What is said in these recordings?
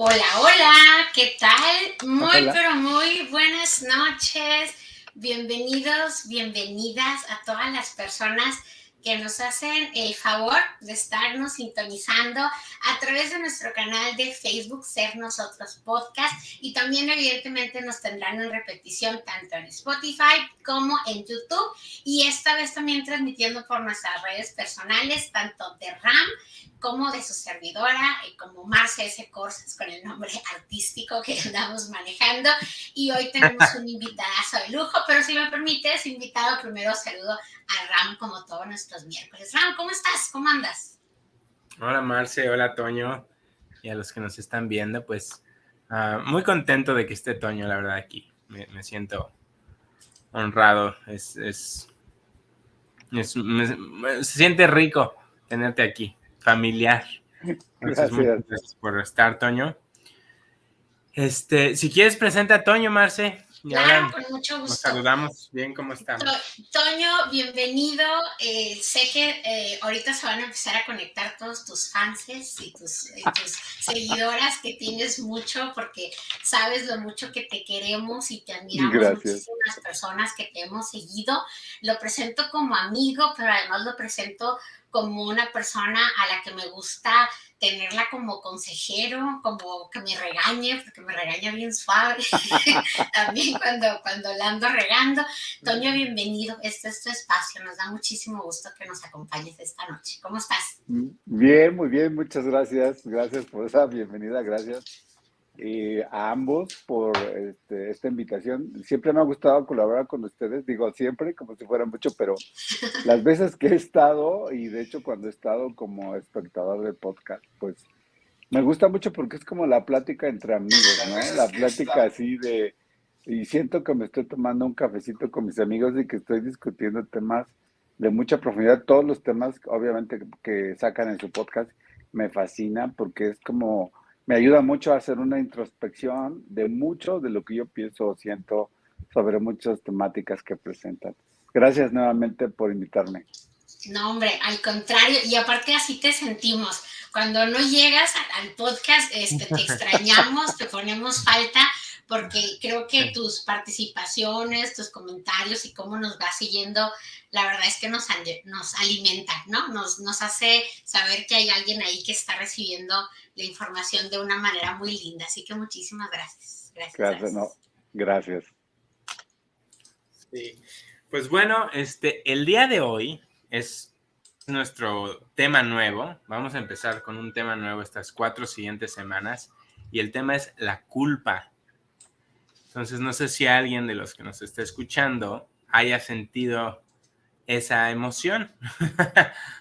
Hola, hola, ¿qué tal? Muy, Hola. pero muy buenas noches. Bienvenidos, bienvenidas a todas las personas que nos hacen el favor de estarnos sintonizando a través de nuestro canal de Facebook, Ser Nosotros Podcast, y también evidentemente nos tendrán en repetición tanto en Spotify como en YouTube, y esta vez también transmitiendo por nuestras redes personales, tanto de RAM como de su servidora, como Marce S. Corsas, con el nombre artístico que andamos manejando. Y hoy tenemos un invitadazo de lujo, pero si me permites, invitado, primero saludo a Ram como todos nuestros miércoles. Ram, ¿cómo estás? ¿Cómo andas? Hola Marce, hola Toño, y a los que nos están viendo, pues muy contento de que esté Toño, la verdad, aquí. Me siento honrado, se siente rico tenerte aquí, familiar. Entonces, muchas Gracias. gracias por estar, Toño. Si quieres, presenta a Toño, Marce, y ahora Claro, con mucho nos gusto. saludamos. Bien, ¿cómo estamos? Toño, bienvenido. Sé que ahorita se van a empezar a conectar todos tus fanses y tus seguidoras, que tienes mucho, porque sabes lo mucho que te queremos y te admiramos Gracias. muchísimas personas que te hemos seguido. Lo presento como amigo, pero además lo presento como una persona a la que me gusta tenerla como consejero, como que me regañe, porque me regaña bien suave. También cuando la ando regando. Toño, bienvenido. Este es tu espacio. Nos da muchísimo gusto que nos acompañes esta noche. ¿Cómo estás? Bien, muy bien, muchas gracias. Gracias por esa bienvenida, gracias. Y a ambos por esta invitación. Siempre me ha gustado colaborar con ustedes, digo siempre, como si fuera mucho, pero las veces que he estado, y de hecho cuando he estado como espectador de podcast, pues me gusta mucho porque es como la plática entre amigos, ¿no? La plática así de, y siento que me estoy tomando un cafecito con mis amigos y que estoy discutiendo temas de mucha profundidad. Todos los temas, obviamente, que sacan en su podcast me fascinan porque es como, me ayuda mucho a hacer una introspección de mucho de lo que yo pienso o siento sobre muchas temáticas que presentan. Gracias nuevamente por invitarme. No, hombre, al contrario. Y aparte así te sentimos. Cuando no llegas al podcast, te extrañamos, te ponemos falta, porque creo que tus participaciones, tus comentarios y cómo nos vas siguiendo, la verdad es que nos alimenta, ¿no? Nos hace saber que hay alguien ahí que está recibiendo la información de una manera muy linda. Así que muchísimas gracias. Gracias, Gracias, no, gracias. gracias. Sí. Pues bueno, el día de hoy es nuestro tema nuevo. Vamos a empezar con un tema nuevo estas 4 siguientes semanas y el tema es la culpa. Entonces, no sé si alguien de los que nos está escuchando haya sentido esa emoción.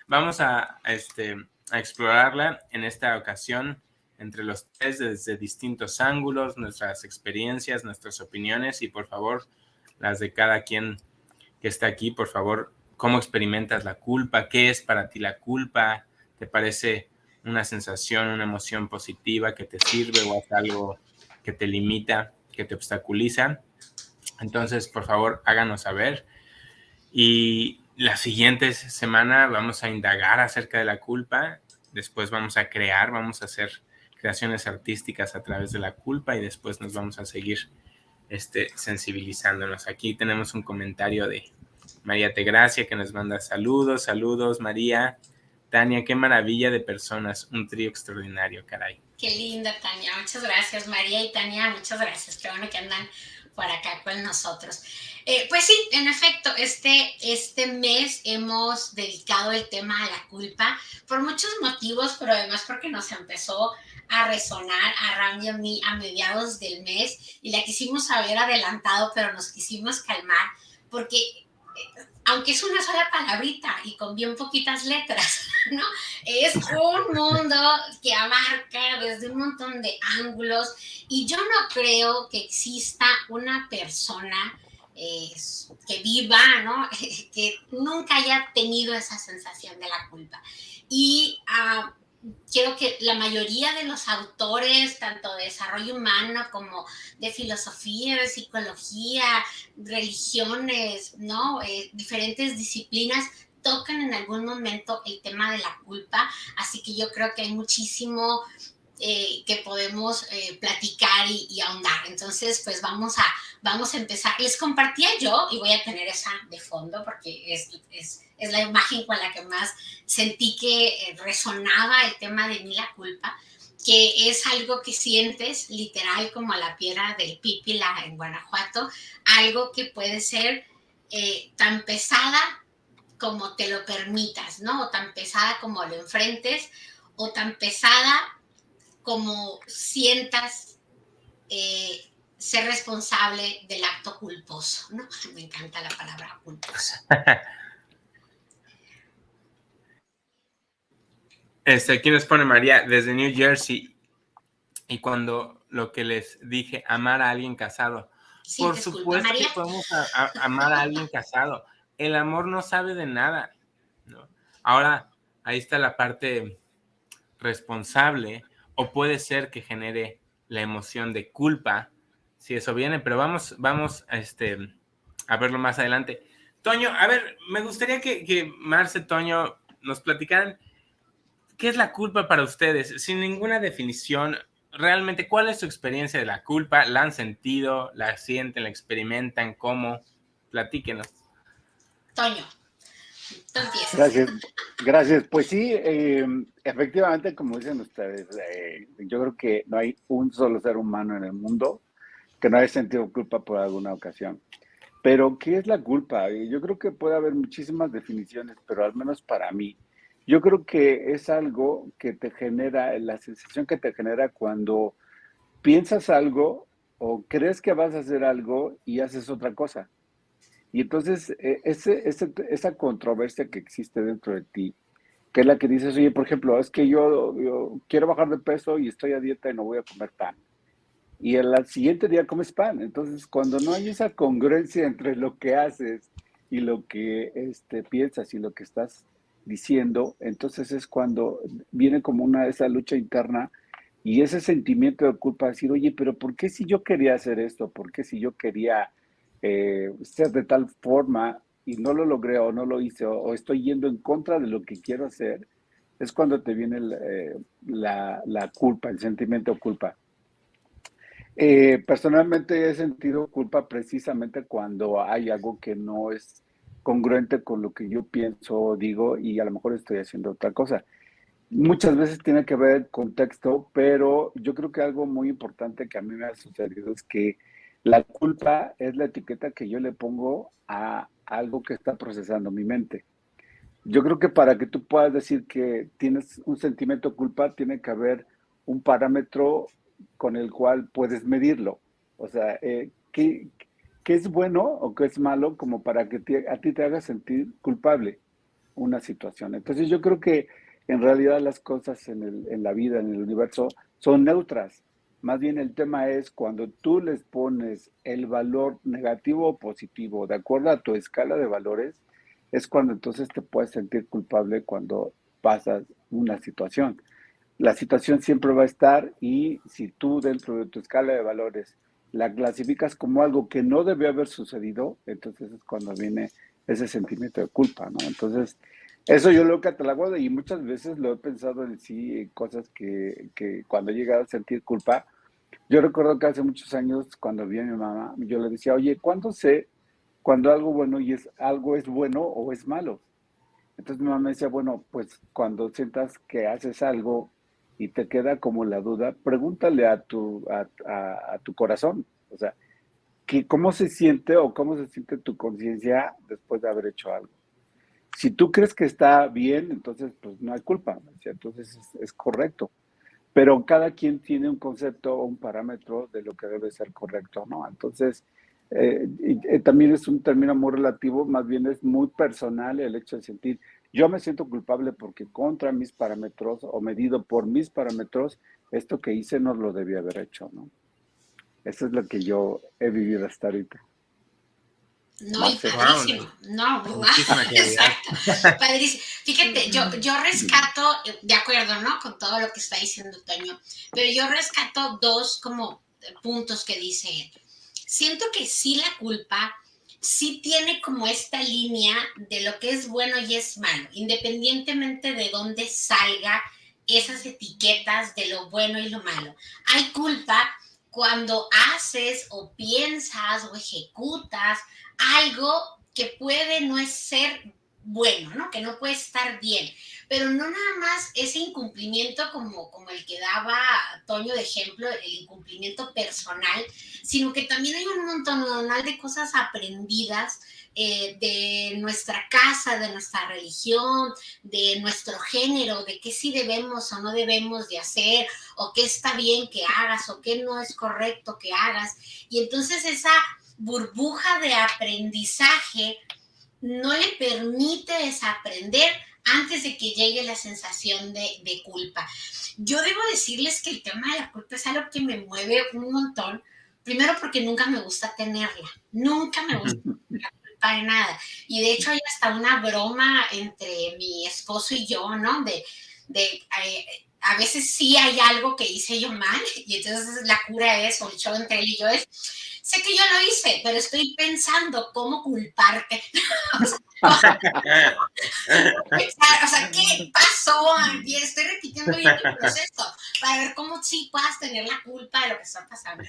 Vamos a explorarla en esta ocasión entre los tres desde distintos ángulos, nuestras experiencias, nuestras opiniones y por favor, las de cada quien que está aquí, por favor, ¿cómo experimentas la culpa? ¿Qué es para ti la culpa? ¿Te parece una sensación, una emoción positiva que te sirve o es algo que te limita, que te obstaculiza? Entonces, por favor, háganos saber. Y la siguiente semana vamos a indagar acerca de la culpa, después vamos a crear, vamos a hacer creaciones artísticas a través de la culpa y después nos vamos a seguir sensibilizándonos. Aquí tenemos un comentario de María Tegracia que nos manda saludos, saludos María. Tania, qué maravilla de personas, un trío extraordinario, caray. Qué linda, Tania. Muchas gracias, María y Tania. Muchas gracias. Qué bueno que andan por acá con nosotros. Pues sí, en efecto, este mes hemos dedicado el tema a la culpa por muchos motivos, pero además porque nos empezó a resonar a Ram y a mí a mediados del mes y la quisimos haber adelantado, pero nos quisimos calmar porque aunque es una sola palabrita y con bien poquitas letras, ¿no? Es un mundo que abarca desde un montón de ángulos y yo no creo que exista una persona eh, que viva, ¿no? Que nunca haya tenido esa sensación de la culpa. Y quiero que la mayoría de los autores, tanto de desarrollo humano como de filosofía, de psicología, religiones, ¿no? Diferentes disciplinas tocan en algún momento el tema de la culpa, así que yo creo que hay muchísimo que podemos platicar y ahondar. Entonces, pues vamos a empezar. Les compartía yo, y voy a tener esa de fondo porque es la imagen con la que más sentí que resonaba el tema de mí la culpa, que es algo que sientes literal como la piedra del Pípila en Guanajuato, algo que puede ser tan pesada como te lo permitas, ¿no? O tan pesada como lo enfrentes, o tan pesada como sientas ser responsable del acto culposo, ¿no? Me encanta la palabra culposo. Aquí nos pone María desde New Jersey. Y cuando lo que les dije, amar a alguien casado. Sí, Por disculpa, supuesto que María. podemos amar a alguien casado. El amor no sabe de nada, ¿no? Ahora, ahí está la parte responsable, o puede ser que genere la emoción de culpa, si eso viene, pero vamos a verlo más adelante. Toño, a ver, me gustaría que Marce, Toño, nos platicaran qué es la culpa para ustedes, sin ninguna definición. Realmente, ¿cuál es su experiencia de la culpa? ¿La han sentido? ¿La sienten? ¿La experimentan? ¿Cómo? Platíquenos. Toño, tú empiezas. Gracias, gracias. Pues sí, efectivamente, como dicen ustedes, yo creo que no hay un solo ser humano en el mundo que no haya sentido culpa por alguna ocasión. Pero, ¿qué es la culpa? Yo creo que puede haber muchísimas definiciones, pero al menos para mí, yo creo que es algo que te genera, la sensación que te genera cuando piensas algo o crees que vas a hacer algo y haces otra cosa. Y entonces, esa controversia que existe dentro de ti, que es la que dices, oye, por ejemplo, es que yo quiero bajar de peso y estoy a dieta y no voy a comer pan. Y al siguiente día comes pan. Entonces, cuando no hay esa congruencia entre lo que haces y lo que piensas y lo que estás diciendo, entonces es cuando viene como esa lucha interna y ese sentimiento de culpa, decir, oye, pero ¿por qué si yo quería hacer esto? ¿Por qué si yo quería ser de tal forma y no lo logré o no lo hice o estoy yendo en contra de lo que quiero hacer? Es cuando te viene la culpa, el sentimiento de culpa. Personalmente he sentido culpa precisamente cuando hay algo que no es congruente con lo que yo pienso o digo y a lo mejor estoy haciendo otra cosa. Muchas veces tiene que ver el contexto, pero yo creo que algo muy importante que a mí me ha sucedido es que la culpa es la etiqueta que yo le pongo a algo que está procesando mi mente. Yo creo que para que tú puedas decir que tienes un sentimiento de culpa, tiene que haber un parámetro con el cual puedes medirlo. O sea, ¿qué es bueno o qué es malo como para que a ti te haga sentir culpable una situación? Entonces yo creo que en realidad las cosas en la vida, en el universo, son neutras. Más bien el tema es cuando tú les pones el valor negativo o positivo de acuerdo a tu escala de valores, es cuando entonces te puedes sentir culpable cuando pasas una situación. La situación siempre va a estar y si tú dentro de tu escala de valores la clasificas como algo que no debió haber sucedido, entonces es cuando viene ese sentimiento de culpa, ¿no? Entonces, eso yo lo he catalogado y muchas veces lo he pensado en sí, en cosas que cuando he llegado a sentir culpa, yo recuerdo que hace muchos años cuando vi a mi mamá, yo le decía, oye, ¿cuándo sé cuando algo bueno y algo es bueno o es malo? Entonces mi mamá me decía, bueno, pues cuando sientas que haces algo y te queda como la duda, pregúntale a tu corazón, o sea, cómo se siente o cómo se siente tu conciencia después de haber hecho algo. Si tú crees que está bien, entonces pues no hay culpa, ¿no? O sea, entonces es correcto. Pero cada quien tiene un concepto o un parámetro de lo que debe ser correcto, ¿no? Entonces, también es un término muy relativo, más bien es muy personal el hecho de sentir, yo me siento culpable porque contra mis parámetros o medido por mis parámetros, esto que hice no lo debía haber hecho, ¿no? Eso es lo que yo he vivido hasta ahorita. No, y Marce. padrísimo. Wow, No, wow, muchísima claridad. exacto. Padrísimo. Fíjate, yo rescato, de acuerdo, ¿no? Con todo lo que está diciendo Toño, pero yo rescato dos como puntos que dice él. Siento que sí la culpa sí tiene como esta línea de lo que es bueno y es malo, independientemente de dónde salga esas etiquetas de lo bueno y lo malo. Hay culpa cuando haces o piensas o ejecutas algo que puede no ser bueno, ¿no? Que no puede estar bien. Pero no nada más ese incumplimiento como el que daba Toño de ejemplo, el incumplimiento personal, sino que también hay un montón de cosas aprendidas de nuestra casa, de nuestra religión, de nuestro género, de qué sí debemos o no debemos de hacer, o qué está bien que hagas, o qué no es correcto que hagas. Y entonces esa burbuja de aprendizaje no le permite desaprender antes de que llegue la sensación de culpa. Yo debo decirles que el tema de la culpa es algo que me mueve un montón. Primero porque nunca me gusta tenerla. Nunca me gusta la culpa de nada. Y de hecho hay hasta una broma entre mi esposo y yo, ¿no? A veces sí hay algo que hice yo mal y entonces la cura es, o el show entre él y yo es, sé que yo lo hice, pero estoy pensando cómo culparte. O sea, ¿qué pasó? Y estoy repitiendo bien el proceso para ver cómo sí puedas tener la culpa de lo que está pasando.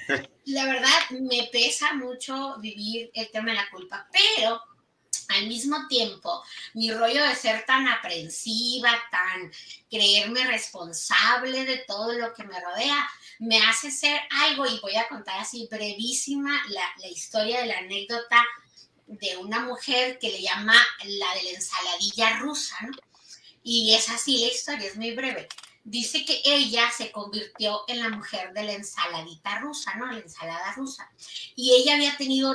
Y la verdad, me pesa mucho vivir el tema de la culpa, pero al mismo tiempo, mi rollo de ser tan aprensiva, tan creerme responsable de todo lo que me rodea, me hace ser algo, y voy a contar así brevísima la historia de la anécdota de una mujer que le llama la de la ensaladilla rusa, ¿no? Y es así la historia, es muy breve. Dice que ella se convirtió en la mujer de la ensaladita rusa, ¿no? La ensalada rusa. Y ella había tenido,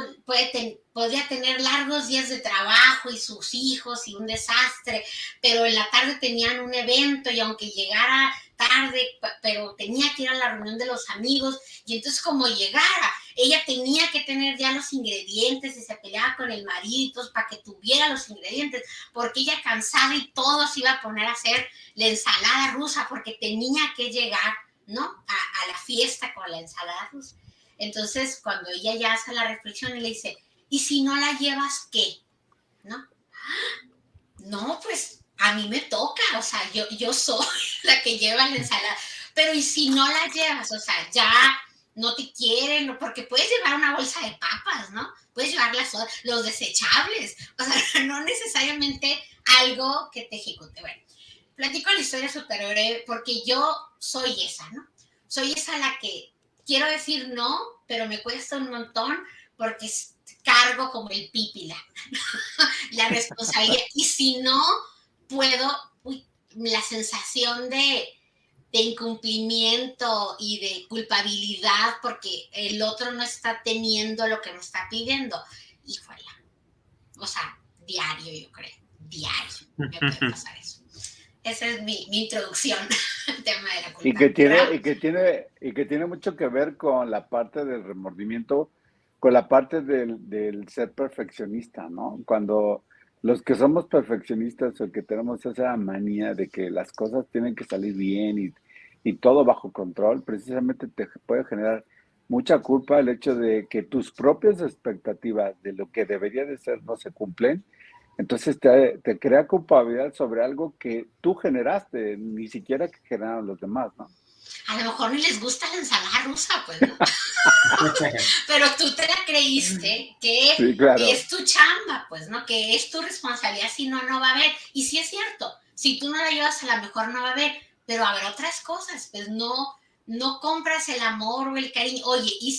podía tener largos días de trabajo y sus hijos y un desastre, pero en la tarde tenían un evento y aunque llegara tarde, pero tenía que ir a la reunión de los amigos y entonces como llegara, ella tenía que tener ya los ingredientes y se peleaba con el marido para que tuviera los ingredientes, porque ella cansada y todo se iba a poner a hacer la ensalada rusa porque tenía que llegar, ¿no? A la fiesta con la ensalada rusa. Entonces, cuando ella ya hace la reflexión, y le dice, ¿y si no la llevas qué? ¿No? No, pues a mí me toca, o sea, yo soy la que lleva la ensalada, pero ¿y si no la llevas? O sea, ya no te quieren, ¿no? Porque puedes llevar una bolsa de papas, ¿no? Puedes llevar los desechables, o sea, no necesariamente algo que te ejecute. Bueno, platico la historia súper breve porque yo soy esa, ¿no? Soy esa la que quiero decir no, pero me cuesta un montón porque cargo como el pípila la responsabilidad. Y si no puedo, la sensación de incumplimiento y de culpabilidad porque el otro no está teniendo lo que me está pidiendo. Híjole, o sea, diario yo creo, diario me puede pasar eso. Esa es mi introducción al tema de la culpa. Y que tiene mucho que ver con la parte del remordimiento, con la parte del ser perfeccionista, ¿no? Cuando los que somos perfeccionistas o que tenemos esa manía de que las cosas tienen que salir bien y todo bajo control, precisamente te puede generar mucha culpa el hecho de que tus propias expectativas de lo que debería de ser no se cumplen. Entonces te crea culpabilidad sobre algo que tú generaste, ni siquiera que generaron los demás, ¿no? A lo mejor ni les gusta la ensalada rusa, pues, ¿no? Pero tú te la creíste que Sí, claro. es tu chamba, pues, ¿no? Que es tu responsabilidad, si no, no va a haber. Y sí es cierto, si tú no la llevas, a lo mejor no va a haber, pero habrá otras cosas, pues no compras el amor o el cariño. Oye, y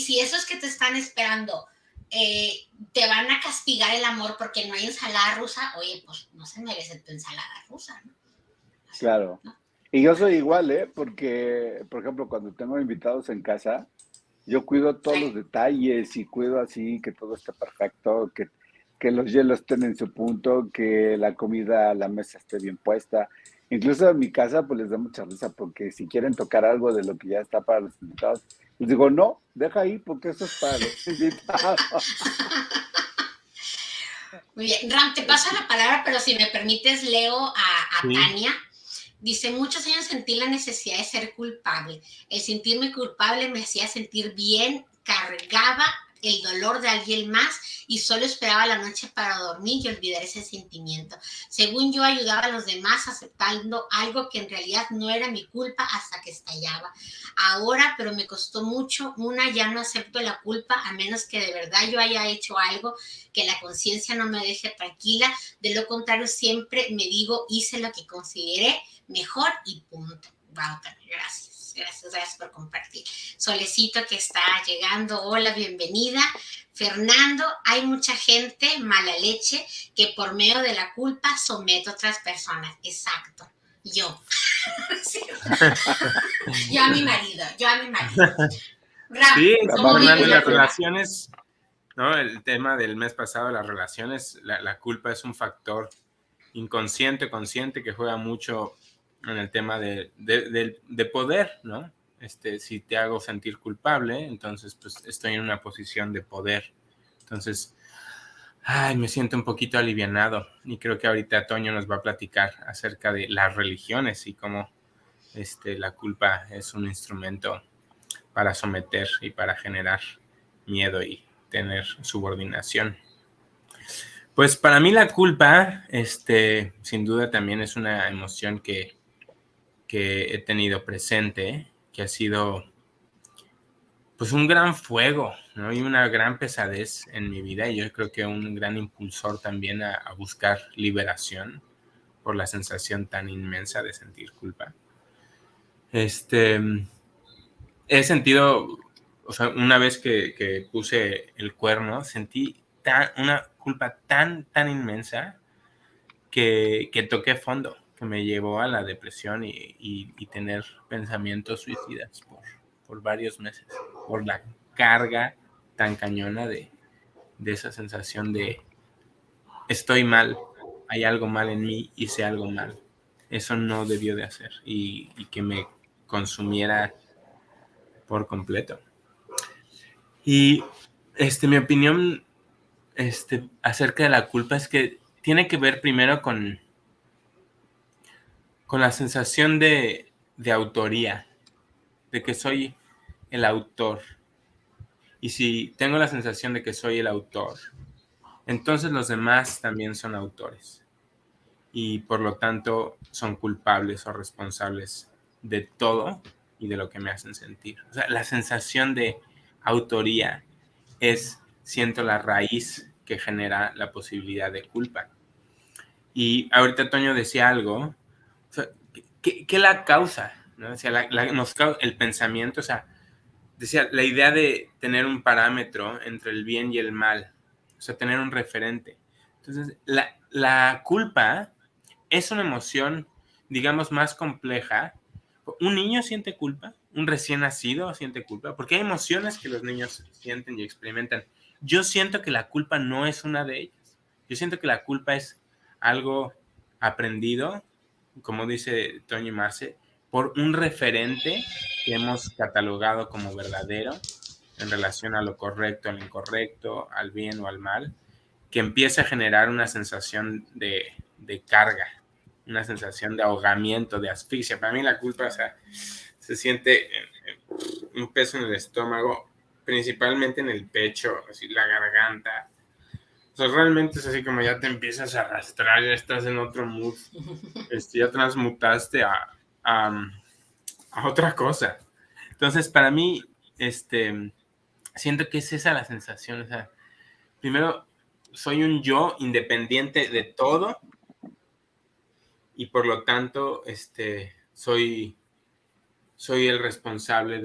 si esos que te están esperando te van a castigar el amor porque no hay ensalada rusa, oye, pues no se merece tu ensalada rusa, ¿no? O sea, Claro. ¿no? Y yo soy igual, ¿eh? Porque, por ejemplo, cuando tengo invitados en casa, yo cuido todos los Sí. detalles y cuido así que todo esté perfecto, que los hielos estén en su punto, que la comida, la mesa esté bien puesta. Incluso en mi casa, pues les da mucha risa porque si quieren tocar algo de lo que ya está para los invitados, les digo, no, deja ahí porque eso es para los invitados. Muy bien. Ram, te paso la palabra, pero si me permites, leo a Sí. Tania. Dice, muchos años sentí la necesidad de ser culpable. El sentirme culpable me hacía sentir bien, el dolor de alguien más y solo esperaba la noche para dormir y olvidar ese sentimiento. Según yo, ayudaba a los demás aceptando algo que en realidad no era mi culpa hasta que estallaba. Ahora, pero me costó mucho, ya no acepto la culpa a menos que de verdad yo haya hecho algo que la conciencia no me deje tranquila. De lo contrario, siempre me digo, hice lo que consideré mejor y punto. Wow, gracias. Gracias por compartir. Solecito que está llegando, hola, bienvenida. Fernando, hay mucha gente mala leche que por medio de la culpa somete a otras personas. Exacto. Yo. Sí. Yo a mi marido. Ram, Sí, como Fernando, digo, las relaciones, ¿no? El tema del mes pasado, las relaciones, la culpa es un factor inconsciente, consciente, que juega mucho en el tema de poder, ¿no? Si te hago sentir culpable, entonces pues estoy en una posición de poder. Entonces, me siento un poquito alivianado y creo que ahorita Toño nos va a platicar acerca de las religiones y cómo la culpa es un instrumento para someter y para generar miedo y tener subordinación. Pues para mí la culpa, sin duda también es una emoción que he tenido presente, que ha sido pues un gran fuego, ¿no? Y una gran pesadez en mi vida, y yo creo que un gran impulsor también a buscar liberación por la sensación tan inmensa de sentir culpa. He sentido, o sea, una vez que puse el cuerno, sentí una culpa tan inmensa que toqué fondo, que me llevó a la depresión y tener pensamientos suicidas por varios meses, por la carga tan cañona de esa sensación de estoy mal, hay algo mal en mí, hice algo mal. Eso no debió de hacer y que me consumiera por completo. Y mi opinión acerca de la culpa es que tiene que ver primero con la sensación de autoría, de que soy el autor. Y si tengo la sensación de que soy el autor, entonces los demás también son autores. Y por lo tanto son culpables o responsables de todo y de lo que me hacen sentir. O sea, la sensación de autoría siento, la raíz que genera la posibilidad de culpa. Y ahorita Toño decía algo, o sea, ¿qué la causa? ¿No? O sea, el pensamiento, o sea, decía, la idea de tener un parámetro entre el bien y el mal, o sea, tener un referente. Entonces, la culpa es una emoción, digamos, más compleja. ¿Un niño siente culpa? ¿Un recién nacido siente culpa? Porque hay emociones que los niños sienten y experimentan. Yo siento que la culpa no es una de ellas. Yo siento que la culpa es algo aprendido, como dice Toño y Marce, por un referente que hemos catalogado como verdadero en relación a lo correcto, a lo incorrecto, al bien o al mal, que empieza a generar una sensación de carga, una sensación de ahogamiento, de asfixia. Para mí la culpa, o sea, se siente un peso en el estómago, principalmente en el pecho, así la garganta. O sea, realmente es así como ya te empiezas a arrastrar, ya estás en otro mood, ya transmutaste a otra cosa. Entonces, para mí, siento que es esa la sensación. O sea, primero, soy un yo independiente de todo y por lo tanto, soy el responsable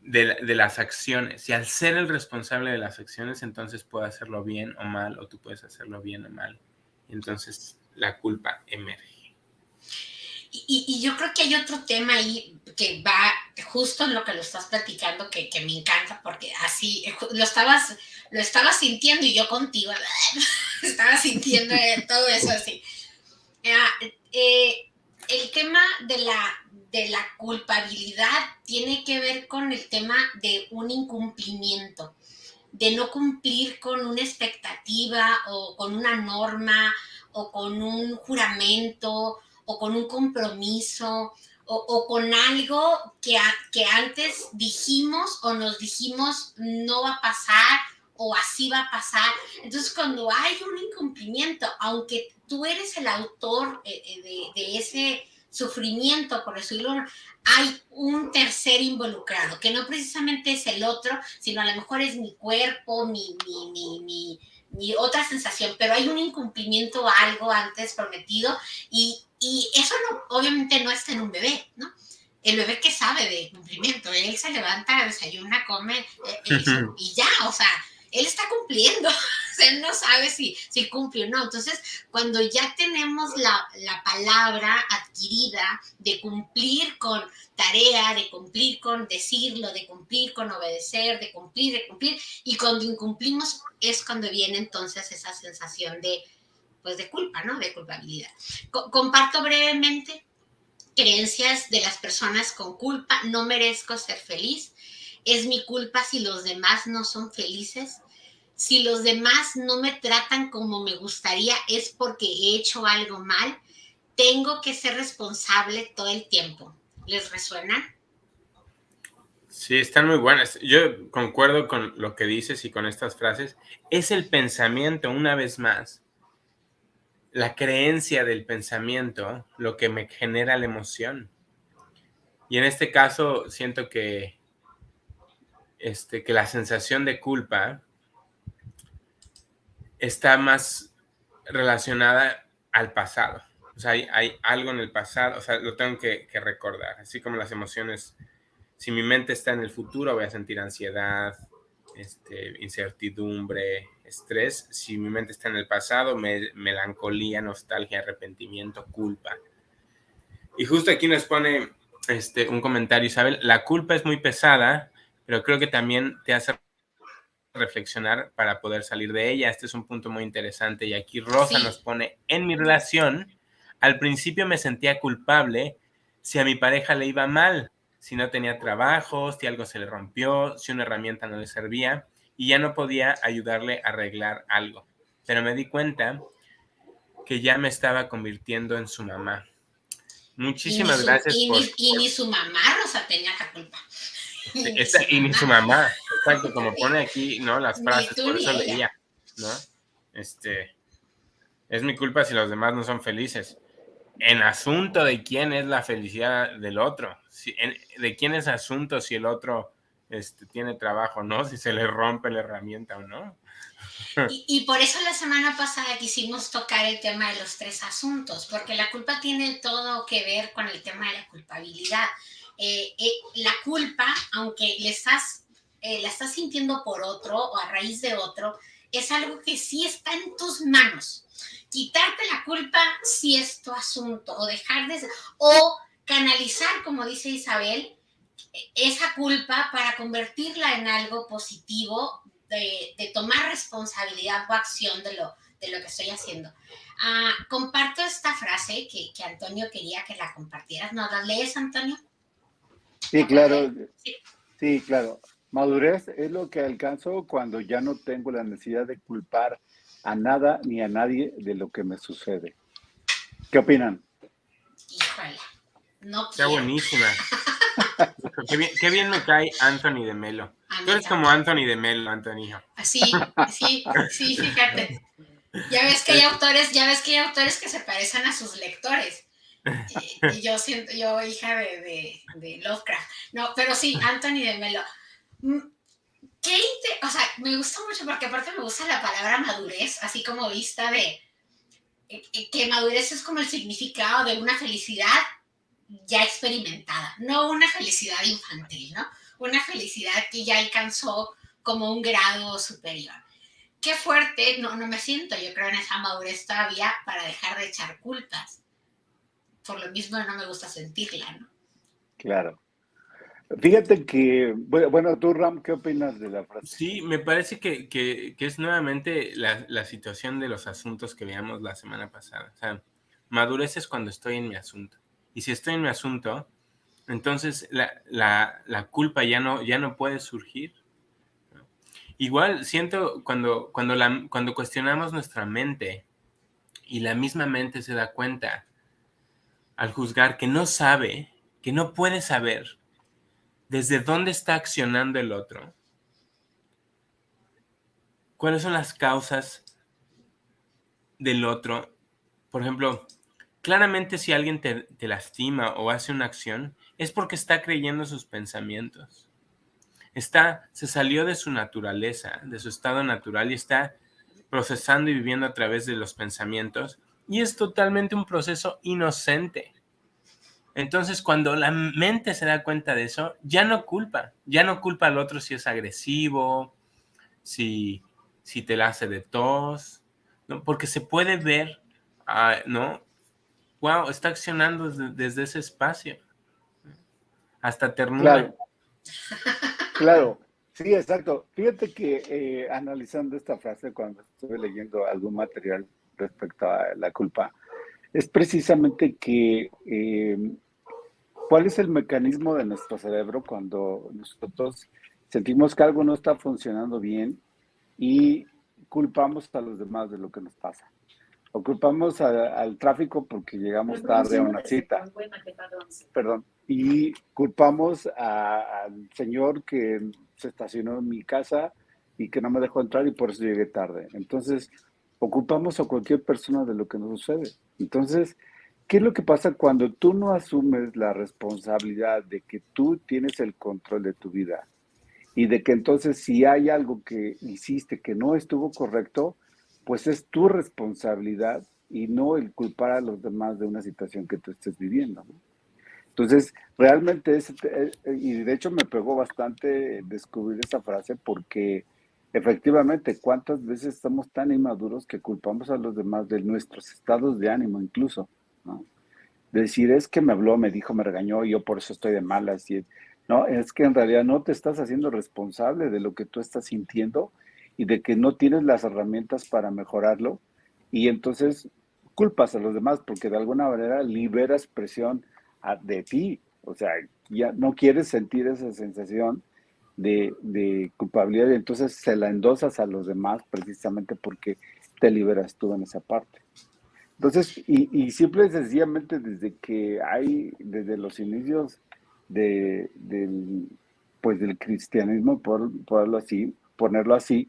de las acciones. Y al ser el responsable de las acciones, entonces puedo hacerlo bien o mal, o tú puedes hacerlo bien o mal. Entonces, la culpa emerge. Y yo creo que hay otro tema ahí que va justo en lo que lo estás platicando, que me encanta, porque así lo estabas sintiendo y yo contigo estaba sintiendo todo eso así. El tema de la culpabilidad tiene que ver con el tema de un incumplimiento, de no cumplir con una expectativa o con una norma o con un juramento o con un compromiso o con algo que antes dijimos o nos dijimos no va a pasar o así va a pasar. Entonces, cuando hay un incumplimiento, aunque tú eres el autor de ese sufrimiento, por decirlo, hay un tercer involucrado, que no precisamente es el otro, sino a lo mejor es mi cuerpo, mi otra sensación, pero hay un incumplimiento a algo antes prometido y eso no, obviamente no está en un bebé, ¿no? El bebé que sabe de cumplimiento, él se levanta, desayuna, come y ya, o sea, él está cumpliendo, él no sabe si cumple o no. Entonces, cuando ya tenemos la palabra adquirida de cumplir con tarea, de cumplir con decirlo, de cumplir con obedecer, de cumplir, y cuando incumplimos es cuando viene entonces esa sensación pues de culpa, ¿no? De culpabilidad. Comparto brevemente creencias de las personas con culpa. No merezco ser feliz. Es mi culpa si los demás no son felices. Si los demás no me tratan como me gustaría es porque he hecho algo mal. Tengo que ser responsable todo el tiempo. ¿Les resuena? Sí, están muy buenas. Yo concuerdo con lo que dices y con estas frases. Es el pensamiento, una vez más, la creencia del pensamiento lo que me genera la emoción. Y en este caso siento que la sensación de culpa está más relacionada al pasado. O sea, hay algo en el pasado, o sea, lo tengo que recordar. Así como las emociones, si mi mente está en el futuro, voy a sentir ansiedad, incertidumbre, estrés. Si mi mente está en el pasado, melancolía, nostalgia, arrepentimiento, culpa. Y justo aquí nos pone un comentario, Isabel. La culpa es muy pesada, pero creo que también te hace reflexionar para poder salir de ella. Este es un punto muy interesante. Y aquí Rosa nos pone, en mi relación, al principio me sentía culpable si a mi pareja le iba mal, si no tenía trabajo, si algo se le rompió, si una herramienta no le servía y ya no podía ayudarle a arreglar algo. Pero me di cuenta que ya me estaba convirtiendo en su mamá. Muchísimas gracias y ni su mamá, Rosa, tenía la culpa. Ni su mamá, exacto, como pone aquí, ¿no? Las frases, por eso leía, ¿no? Es mi culpa si los demás no son felices. En asunto de quién es la felicidad del otro, de quién es asunto si el otro tiene trabajo, ¿no? Si se le rompe la herramienta o no. Y por eso la semana pasada quisimos tocar el tema de los 3 asuntos, porque la culpa tiene todo que ver con el tema de la culpabilidad. La culpa, aunque la estás sintiendo por otro o a raíz de otro, es algo que sí está en tus manos. Quitarte la culpa sí es tu asunto, o canalizar, como dice Isabel, esa culpa para convertirla en algo positivo, de tomar responsabilidad o acción de lo que estoy haciendo. Comparto esta frase que Antonio quería que la compartieras. ¿Nos la lees, Antonio? Sí, claro. Sí, claro. Madurez es lo que alcanzo cuando ya no tengo la necesidad de culpar a nada ni a nadie de lo que me sucede. ¿Qué opinan? Híjole, no Está quiero. buenísima. Qué bien me cae Anthony de Melo. Tú eres como Anthony de Melo, Antonio. Sí, fíjate. Ya ves que hay autores que se parecen a sus lectores. Y yo siento, yo hija de Lovecraft. No, pero sí, Anthony de Melo. O sea, me gusta mucho porque aparte me gusta la palabra madurez, así como vista de que madurez es como el significado de una felicidad ya experimentada, no una felicidad infantil, ¿no? Una felicidad que ya alcanzó como un grado superior. Qué fuerte, no me siento, yo creo, en esa madurez todavía para dejar de echar culpas. Por lo mismo no me gusta sentirla, ¿no? Claro. Fíjate que, bueno, tú, Ram, ¿qué opinas de la frase? Sí, me parece que es nuevamente la situación de los asuntos que veíamos la semana pasada. O sea, madurez es cuando estoy en mi asunto. Y si estoy en mi asunto, entonces la culpa ya no puede surgir. Igual siento cuando cuestionamos nuestra mente y la misma mente se da cuenta al juzgar que no sabe que no puedes saber desde dónde está accionando el otro, cuáles son las causas del otro. Por ejemplo, claramente si alguien te lastima o hace una acción, es porque está creyendo sus pensamientos. Se salió de su naturaleza, de su estado natural y está procesando y viviendo a través de los pensamientos y es totalmente un proceso inocente. Entonces, cuando la mente se da cuenta de eso, ya no culpa al otro si es agresivo, si te la hace de tos, ¿no? Porque se puede ver, ¿no? Wow, está accionando desde ese espacio, hasta ternura. Claro, claro. Sí, exacto. Fíjate que analizando esta frase cuando estuve leyendo algún material respecto a la culpa, es precisamente que ¿cuál es el mecanismo de nuestro cerebro cuando nosotros sentimos que algo no está funcionando bien y culpamos a los demás de lo que nos pasa? O culpamos al tráfico porque llegamos tarde a una cita. Perdón. Y culpamos al señor que se estacionó en mi casa y que no me dejó entrar y por eso llegué tarde. Entonces, o culpamos a cualquier persona de lo que nos sucede. Entonces, ¿qué es lo que pasa cuando tú no asumes la responsabilidad de que tú tienes el control de tu vida? Y de que entonces si hay algo que hiciste que no estuvo correcto, pues es tu responsabilidad y no el culpar a los demás de una situación que tú estés viviendo, ¿no? Entonces, realmente y de hecho me pegó bastante descubrir esa frase porque efectivamente, ¿cuántas veces estamos tan inmaduros que culpamos a los demás de nuestros estados de ánimo incluso, ¿no? Decir, es que me habló, me dijo, me regañó, y yo por eso estoy de malas. No, es que en realidad no te estás haciendo responsable de lo que tú estás sintiendo y de que no tienes las herramientas para mejorarlo. Y entonces culpas a los demás porque de alguna manera liberas presión de ti. O sea, ya no quieres sentir esa sensación de culpabilidad y entonces se la endosas a los demás precisamente porque te liberas tú en esa parte. Entonces, y simple y sencillamente desde los inicios pues del cristianismo, ponerlo así,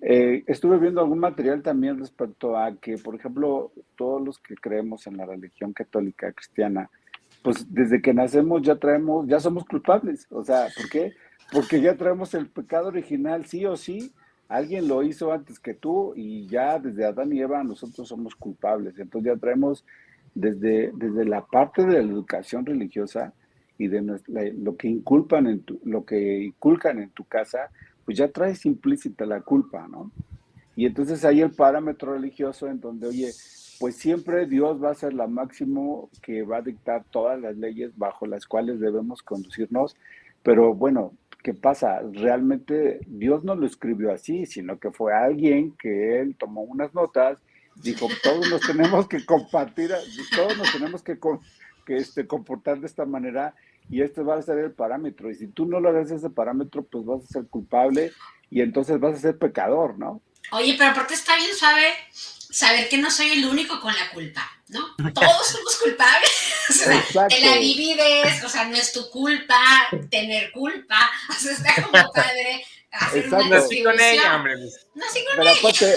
estuve viendo algún material también respecto a que, por ejemplo, todos los que creemos en la religión católica cristiana, pues desde que nacemos ya somos culpables. O sea, ¿por qué? Porque ya traemos el pecado original, sí o sí. Alguien lo hizo antes que tú y ya desde Adán y Eva nosotros somos culpables. Entonces ya traemos desde la parte de la educación religiosa y de lo que lo que inculcan en tu casa, pues ya traes implícita la culpa, ¿no? Y entonces hay el parámetro religioso en donde, oye, pues siempre Dios va a ser la máximo que va a dictar todas las leyes bajo las cuales debemos conducirnos, pero bueno, ¿qué pasa? Realmente Dios no lo escribió así, sino que fue alguien que él tomó unas notas, dijo, todos nos tenemos que compartir, todos nos tenemos que comportar de esta manera y este va a ser el parámetro. Y si tú no lo haces ese parámetro, pues vas a ser culpable y entonces vas a ser pecador, ¿no? Oye, pero aparte está bien suave saber que no soy el único con la culpa, ¿no? Todos somos culpables. O sea, te la divides, o sea, no es tu culpa tener culpa. O sea, está como padre hacer una distribución. No, sí con ella, hombre. No, sí con ella.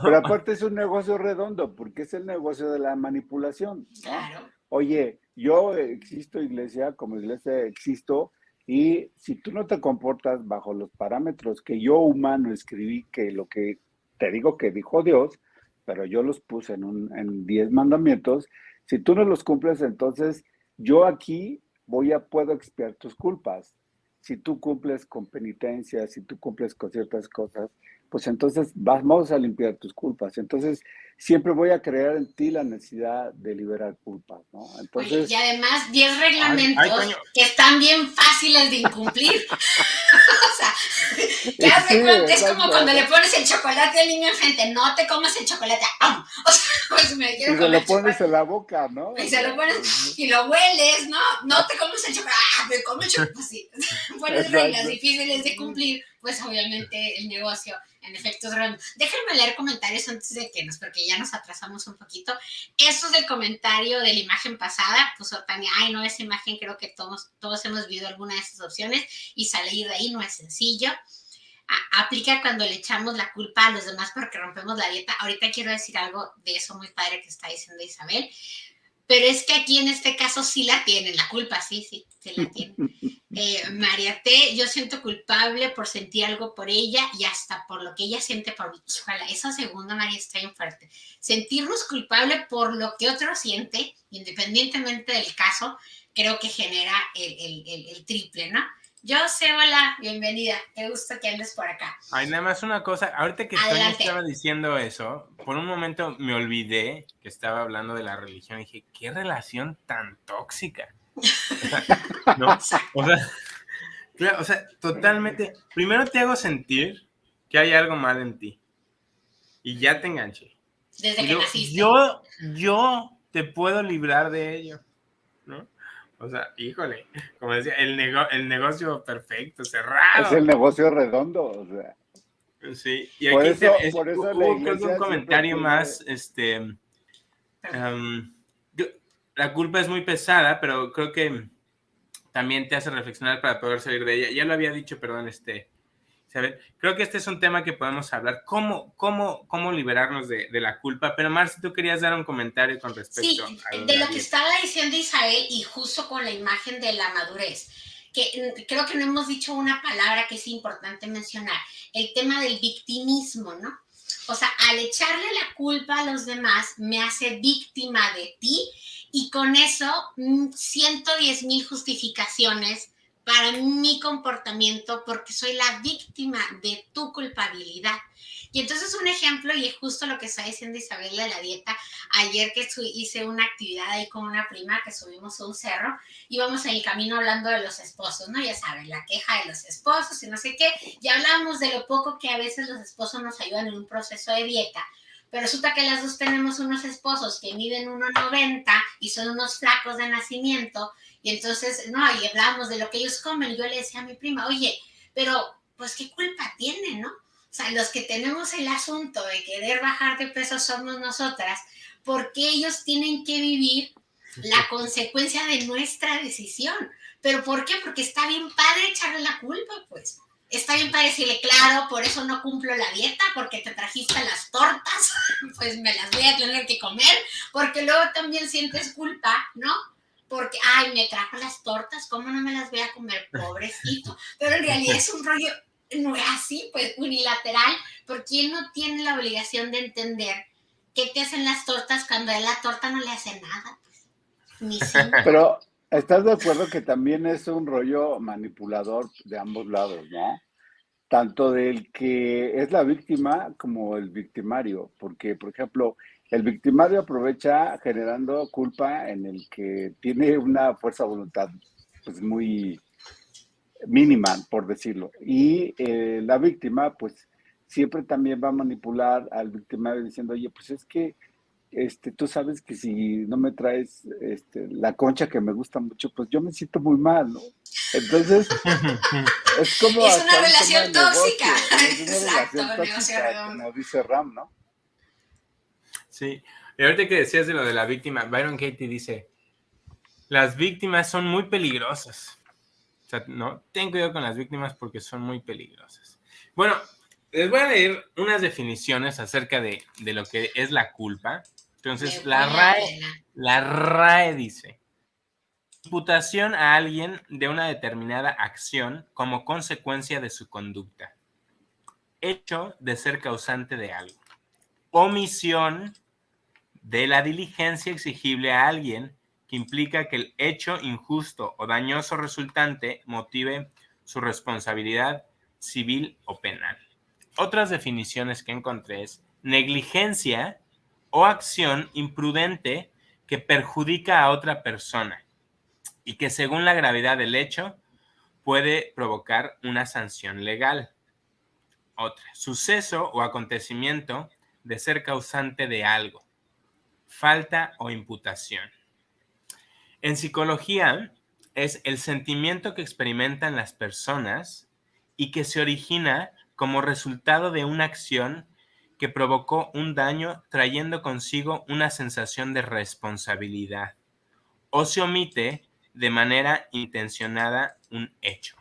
Pero aparte es un negocio redondo, porque es el negocio de la manipulación, ¿no? Claro. Oye, yo existo iglesia, como iglesia existo, y si tú no te comportas bajo los parámetros que yo humano escribí, que lo que te digo que dijo Dios, pero yo los puse en 10 mandamientos, si tú no los cumples, entonces yo aquí puedo expiar tus culpas. Si tú cumples con penitencia, si tú cumples con ciertas cosas, pues entonces vamos a limpiar tus culpas. Entonces, siempre voy a crear en ti la necesidad de liberar culpas, ¿no? Entonces, oye, y además 10 reglamentos que están bien fáciles de incumplir. O sea, ¿qué hace cuenta? Es como cuando le pones el chocolate al niño enfrente, no te comas el chocolate. ¡Am! O sea, pues me quiero comer. Y se lo pones en la boca, ¿no? Y se lo pones y lo hueles, ¿no? No te comes el chocolate. ¡Ah, me como el chocolate! Así. Pones reglas difíciles de cumplir, pues obviamente el negocio En efecto, es redondo. Déjenme leer comentarios antes de que porque ya nos atrasamos un poquito. Esto es del comentario de la imagen pasada. Puso Tania, ay, no, esa imagen creo que todos hemos visto alguna de esas opciones y salir de ahí no es sencillo. Aplica cuando le echamos la culpa a los demás porque rompemos la dieta. Ahorita quiero decir algo de eso muy padre que está diciendo Isabel. Pero es que aquí en este caso sí la tienen, la culpa, sí la tienen. María T, yo siento culpable por sentir algo por ella y hasta por lo que ella siente por mí. Ojalá, esa segunda, María, está bien fuerte. Sentirnos culpable por lo que otro siente, independientemente del caso, creo que genera el triple, ¿no? Yo sé, hola, bienvenida, qué gusto que andes por acá. Ay, nada más una cosa, ahorita que Toño estaba diciendo eso, por un momento me olvidé que estaba hablando de la religión y dije, ¿qué relación tan tóxica? O sea, ¿no? Claro, o sea, totalmente, primero te hago sentir que hay algo mal en ti y ya te enganché. Desde que naciste. Yo te puedo librar de ello, ¿no? O sea, híjole, como decía, el negocio perfecto, cerrado. Es el negocio redondo, o sea. Sí, y aquí por eso hubo un comentario tiene... más, la culpa es muy pesada, pero creo que también te hace reflexionar para poder salir de ella. Ya lo había dicho, perdón, ¿sabes? Creo que este es un tema que podemos hablar, cómo liberarnos de la culpa, pero Marci, tú querías dar un comentario con respecto a de lo que estaba diciendo Isabel y justo con la imagen de la madurez, que creo que no hemos dicho una palabra que es importante mencionar, el tema del victimismo, ¿no? O sea, al echarle la culpa a los demás me hace víctima de ti y con eso 110,000 justificaciones para mi comportamiento porque soy la víctima de tu culpabilidad. Y entonces un ejemplo, y es justo lo que está diciendo Isabel de la dieta, ayer que hice una actividad ahí con una prima que subimos a un cerro, íbamos en el camino hablando de los esposos, ¿no? Ya saben, la queja de los esposos y no sé qué, y hablábamos de lo poco que a veces los esposos nos ayudan en un proceso de dieta, pero resulta que las dos tenemos unos esposos que miden 1,90 y son unos flacos de nacimiento, y entonces, no, y hablábamos de lo que ellos comen, y yo le decía a mi prima, oye, pero pues qué culpa tiene, ¿no? O sea, los que tenemos el asunto de querer bajar de peso somos nosotras, porque ellos tienen que vivir la consecuencia de nuestra decisión. ¿Pero por qué? Porque está bien padre echarle la culpa, pues. Está bien padre decirle, claro, por eso no cumplo la dieta, porque te trajiste las tortas, pues me las voy a tener que comer, porque luego también sientes culpa, ¿no? Porque, ay, me trajo las tortas, ¿cómo no me las voy a comer? Pobrecito. Pero en realidad es un rollo no es así, pues unilateral, porque él no tiene la obligación de entender qué te hacen las tortas cuando a él la torta no le hace nada, pues, ni símbolo. Pero, ¿estás de acuerdo que también es un rollo manipulador de ambos lados, ¿no? Tanto del que es la víctima como el victimario, porque, por ejemplo, el victimario aprovecha generando culpa en el que tiene una fuerza de voluntad pues muy mínima, por decirlo. Y la víctima, pues, siempre también va a manipular al victimario diciendo, oye, pues es que tú sabes que si no me traes la concha que me gusta mucho, pues yo me siento muy mal, ¿no? Entonces, es como... Es una relación tóxica. Es una relación tóxica, como dice Ram, ¿no? Sí. Y ahorita que decías de lo de la víctima, Byron Katie dice, las víctimas son muy peligrosas. O sea, no, ten cuidado con las víctimas porque son muy peligrosas. Bueno, les voy a leer unas definiciones acerca de lo que es la culpa. Entonces, la RAE dice, imputación a alguien de una determinada acción como consecuencia de su conducta. Hecho de ser causante de algo. Omisión de la diligencia exigible a alguien que implica que el hecho injusto o dañoso resultante motive su responsabilidad civil o penal. Otras definiciones que encontré es negligencia o acción imprudente que perjudica a otra persona y que según la gravedad del hecho puede provocar una sanción legal. Otra, suceso o acontecimiento de ser causante de algo. Falta o imputación. En psicología es el sentimiento que experimentan las personas y que se origina como resultado de una acción que provocó un daño trayendo consigo una sensación de responsabilidad o se omite de manera intencionada un hecho.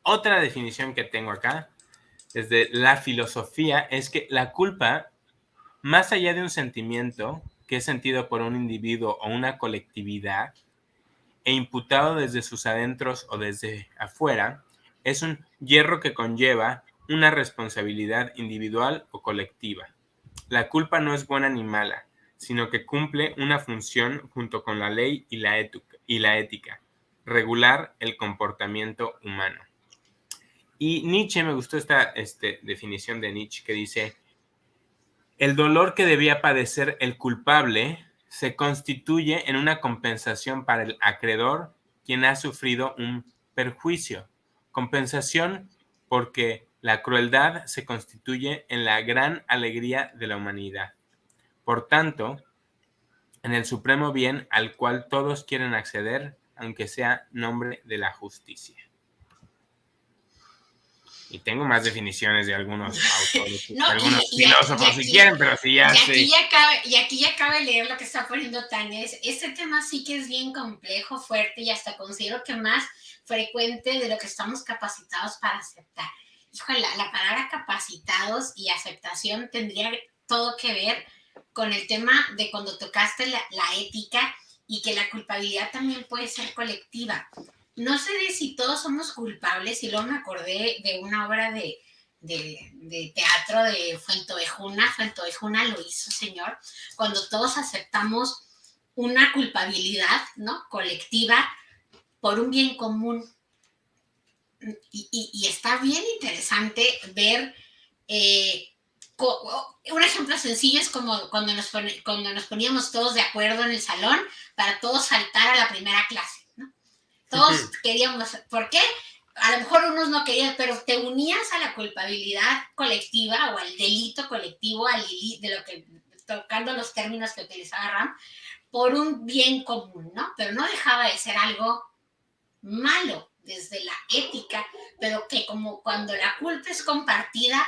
Otra definición que tengo acá desde la filosofía es que la culpa, más allá de un sentimiento que es sentido por un individuo o una colectividad e imputado desde sus adentros o desde afuera, es un hierro que conlleva una responsabilidad individual o colectiva. La culpa no es buena ni mala, sino que cumple una función junto con la ley y la ética, regular el comportamiento humano. Y Nietzsche, me gustó esta definición de Nietzsche que dice: el dolor que debía padecer el culpable se constituye en una compensación para el acreedor, quien ha sufrido un perjuicio. Compensación porque la crueldad se constituye en la gran alegría de la humanidad. Por tanto, en el supremo bien al cual todos quieren acceder, aunque sea nombre de la justicia. Y tengo más definiciones de algunos autores, de No, algunos filósofos si quieren, pero sí ya sé. Y aquí ya cabe leer lo que está poniendo Tania. Este tema sí que es bien complejo, fuerte y hasta considero que más frecuente de lo que estamos capacitados para aceptar. Híjole, la palabra capacitados y aceptación tendría todo que ver con el tema de cuando tocaste la ética y que la culpabilidad también puede ser colectiva. No sé de si todos somos culpables, y luego me acordé de una obra de teatro de Fuentovejuna. Fuentovejuna lo hizo, señor, cuando todos aceptamos una culpabilidad, ¿no?, colectiva por un bien común. Y está bien interesante ver, un ejemplo sencillo es como cuando nos poníamos todos de acuerdo en el salón para todos saltar a la primera clase, ¿no? Todos queríamos, ¿por qué? A lo mejor unos no querían, pero te unías a la culpabilidad colectiva o al delito colectivo, de lo que, tocando los términos que utilizaba Ram, por un bien común, ¿no? Pero no dejaba de ser algo malo desde la ética, pero que como cuando la culpa es compartida,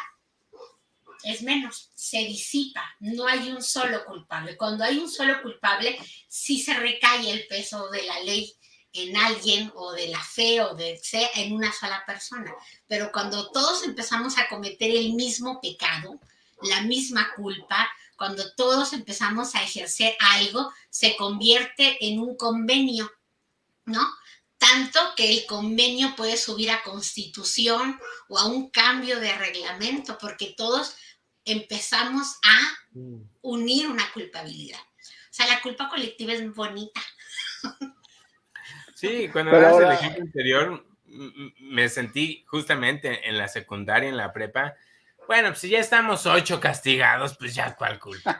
es menos, se disipa, no hay un solo culpable. Cuando hay un solo culpable, sí se recae el peso de la ley en alguien o de la fe o de ser en una sola persona. Pero cuando todos empezamos a cometer el mismo pecado, la misma culpa, cuando todos empezamos a ejercer algo, se convierte en un convenio, ¿no? Tanto que el convenio puede subir a constitución o a un cambio de reglamento, porque todos empezamos a unir una culpabilidad. O sea, la culpa colectiva es bonita. Sí, cuando Pero dabas el ahora, ejemplo anterior, me sentí justamente en la secundaria, en la prepa. Bueno, pues si ya estamos 8 castigados, pues ya cuál culpa.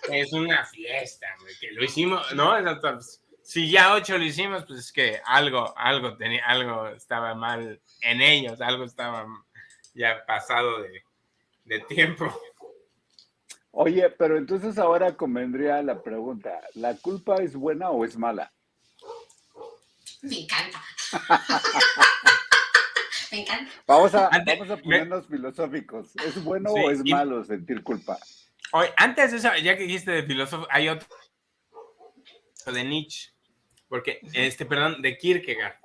Es una fiesta, güey, que lo hicimos, ¿no? Entonces, si ya 8 lo hicimos, pues es que algo estaba mal en ellos, algo estaba ya pasado de tiempo. oye, pero entonces ahora convendría la pregunta, ¿la culpa es buena o es mala? Me encanta. Me encanta. Vamos a ponernos filosóficos. ¿Es bueno o Sí, es malo sentir culpa? antes de eso, ya que dijiste de filósofo, hay otro de Nietzsche, porque, perdón, de Kierkegaard,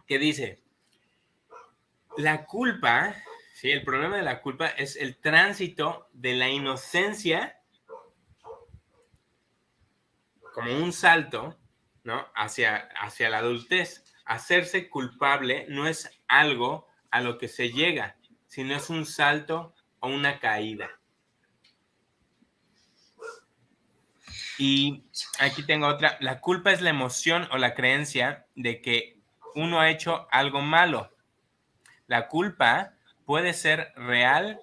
que dice, la culpa, sí, el problema de la culpa es el tránsito de la inocencia como un salto, ¿no?, hacia la adultez. Hacerse culpable no es algo a lo que se llega, sino es un salto o una caída. Y aquí tengo otra. La culpa es la emoción o la creencia de que uno ha hecho algo malo. La culpa puede ser real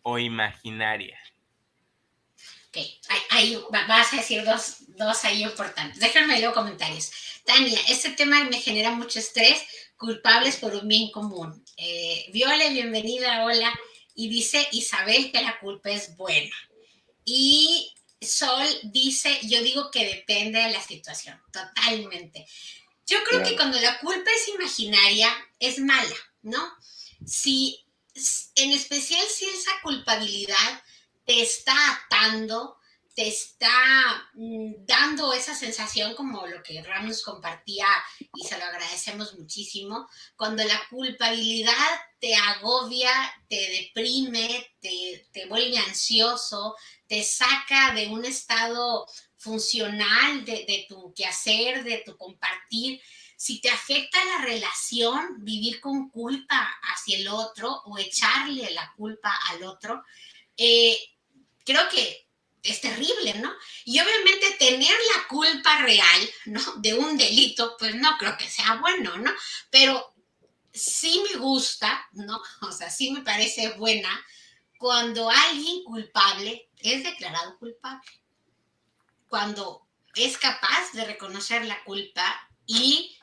o imaginaria. Ok, ahí vas a decir dos ahí importantes. Déjenme luego comentarios. Tania, este tema me genera mucho estrés. Culpables por un bien común. Viole, bienvenida, hola. Y dice Isabel que la culpa es buena. Y Sol dice, yo digo que depende de la situación, totalmente. Yo creo que Claro. cuando la culpa es imaginaria, es mala. ¿no? Si, en especial si esa culpabilidad te está atando, te está dando esa sensación como lo que Ram nos compartía y se lo agradecemos muchísimo, cuando la culpabilidad te agobia, te deprime, te vuelve ansioso, te saca de un estado funcional de tu quehacer, de tu compartir, si te afecta la relación, vivir con culpa hacia el otro o echarle la culpa al otro, eh, creo que es terrible, ¿no? Y obviamente tener la culpa real, ¿no? De un delito, pues no creo que sea bueno, ¿no? Pero sí me gusta, ¿no? O sea, sí me parece buena cuando alguien culpable es declarado culpable, cuando es capaz de reconocer la culpa y